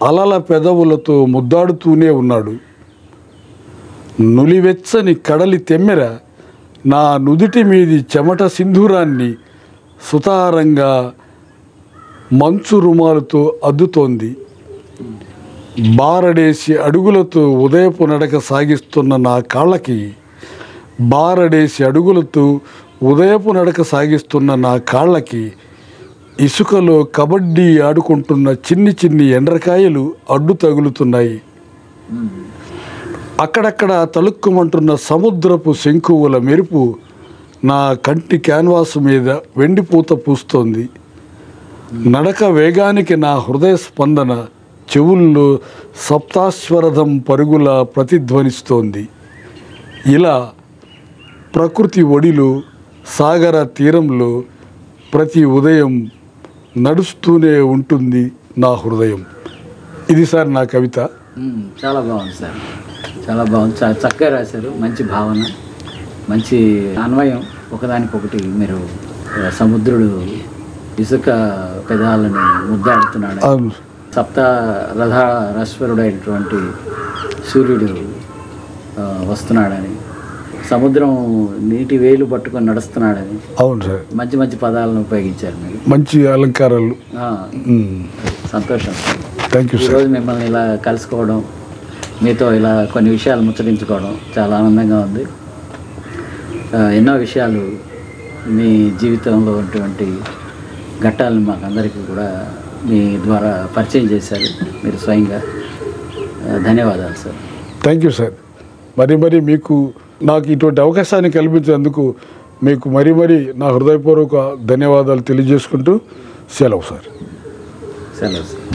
S2: అలల పెదవులతో ముద్దాడుతూనే ఉన్నాడు. నులివెచ్చని కడలి తెమ్మెర నా నుదుటి మీది చెమట సింధూరాన్ని సుతారంగా మంచు రుమాలతో అద్దుతోంది. బారడేసి అడుగులతో ఉదయపు నడక సాగిస్తున్న నా కాళ్ళకి ఇసుకలో కబడ్డీ ఆడుకుంటున్న చిన్ని ఎండ్రకాయలు అడ్డు తగులుతున్నాయి. అక్కడక్కడ తలుక్కుమంటున్న సముద్రపు శంకువుల మెరుపు నా కంటి క్యాన్వాసు మీద వెండిపూత పూస్తోంది. నడక వేగానికి నా హృదయ స్పందన చెవుల్లో సప్తాశ్వరథం పరుగులా ప్రతిధ్వనిస్తోంది. ఇలా ప్రకృతి ఒడిలో, సాగర తీరంలో ప్రతి ఉదయం నడుస్తూనే ఉంటుంది నా హృదయం. ఇది సార్ నా కవిత.
S1: చాలా బాగుంది సార్, చాలా బాగుంది. చాలా చక్కగా రాశారు. మంచి భావన, మంచి అన్వయం. ఒకదానికొకటి మీరు సముద్రుడు ఇసుక పెదాలని ముద్దాడుతున్నాడు, సప్త రథారశ్వరుడైనటువంటి సూర్యుడు వస్తున్నాడని, సముద్రం నీటి వేలు పట్టుకొని నడుస్తున్నాడని.
S2: అవును సార్,
S1: మంచి పదాలను ఉపయోగించారు మీరు,
S2: మంచి అలంకారాలు.
S1: సంతోషం.
S2: Thank you.
S1: ఈరోజు మిమ్మల్ని ఇలా కలుసుకోవడం, మీతో ఇలా కొన్ని విషయాలు ముచ్చరించుకోవడం చాలా ఆనందంగా ఉంది. ఎన్నో విషయాలు మీ జీవితంలో ఉన్నటువంటి ఘట్టాలను మాకు అందరికీ కూడా మీ ద్వారా పరిచయం చేశారు మీరు స్వయంగా. ధన్యవాదాలు సార్.
S2: Thank you sir. మరి మీకు నాకు ఇటువంటి అవకాశాన్ని కల్పించేందుకు మీకు మరీ నా హృదయపూర్వక ధన్యవాదాలు తెలియజేసుకుంటూ సెలవు సార్.
S1: సెలవు సార్.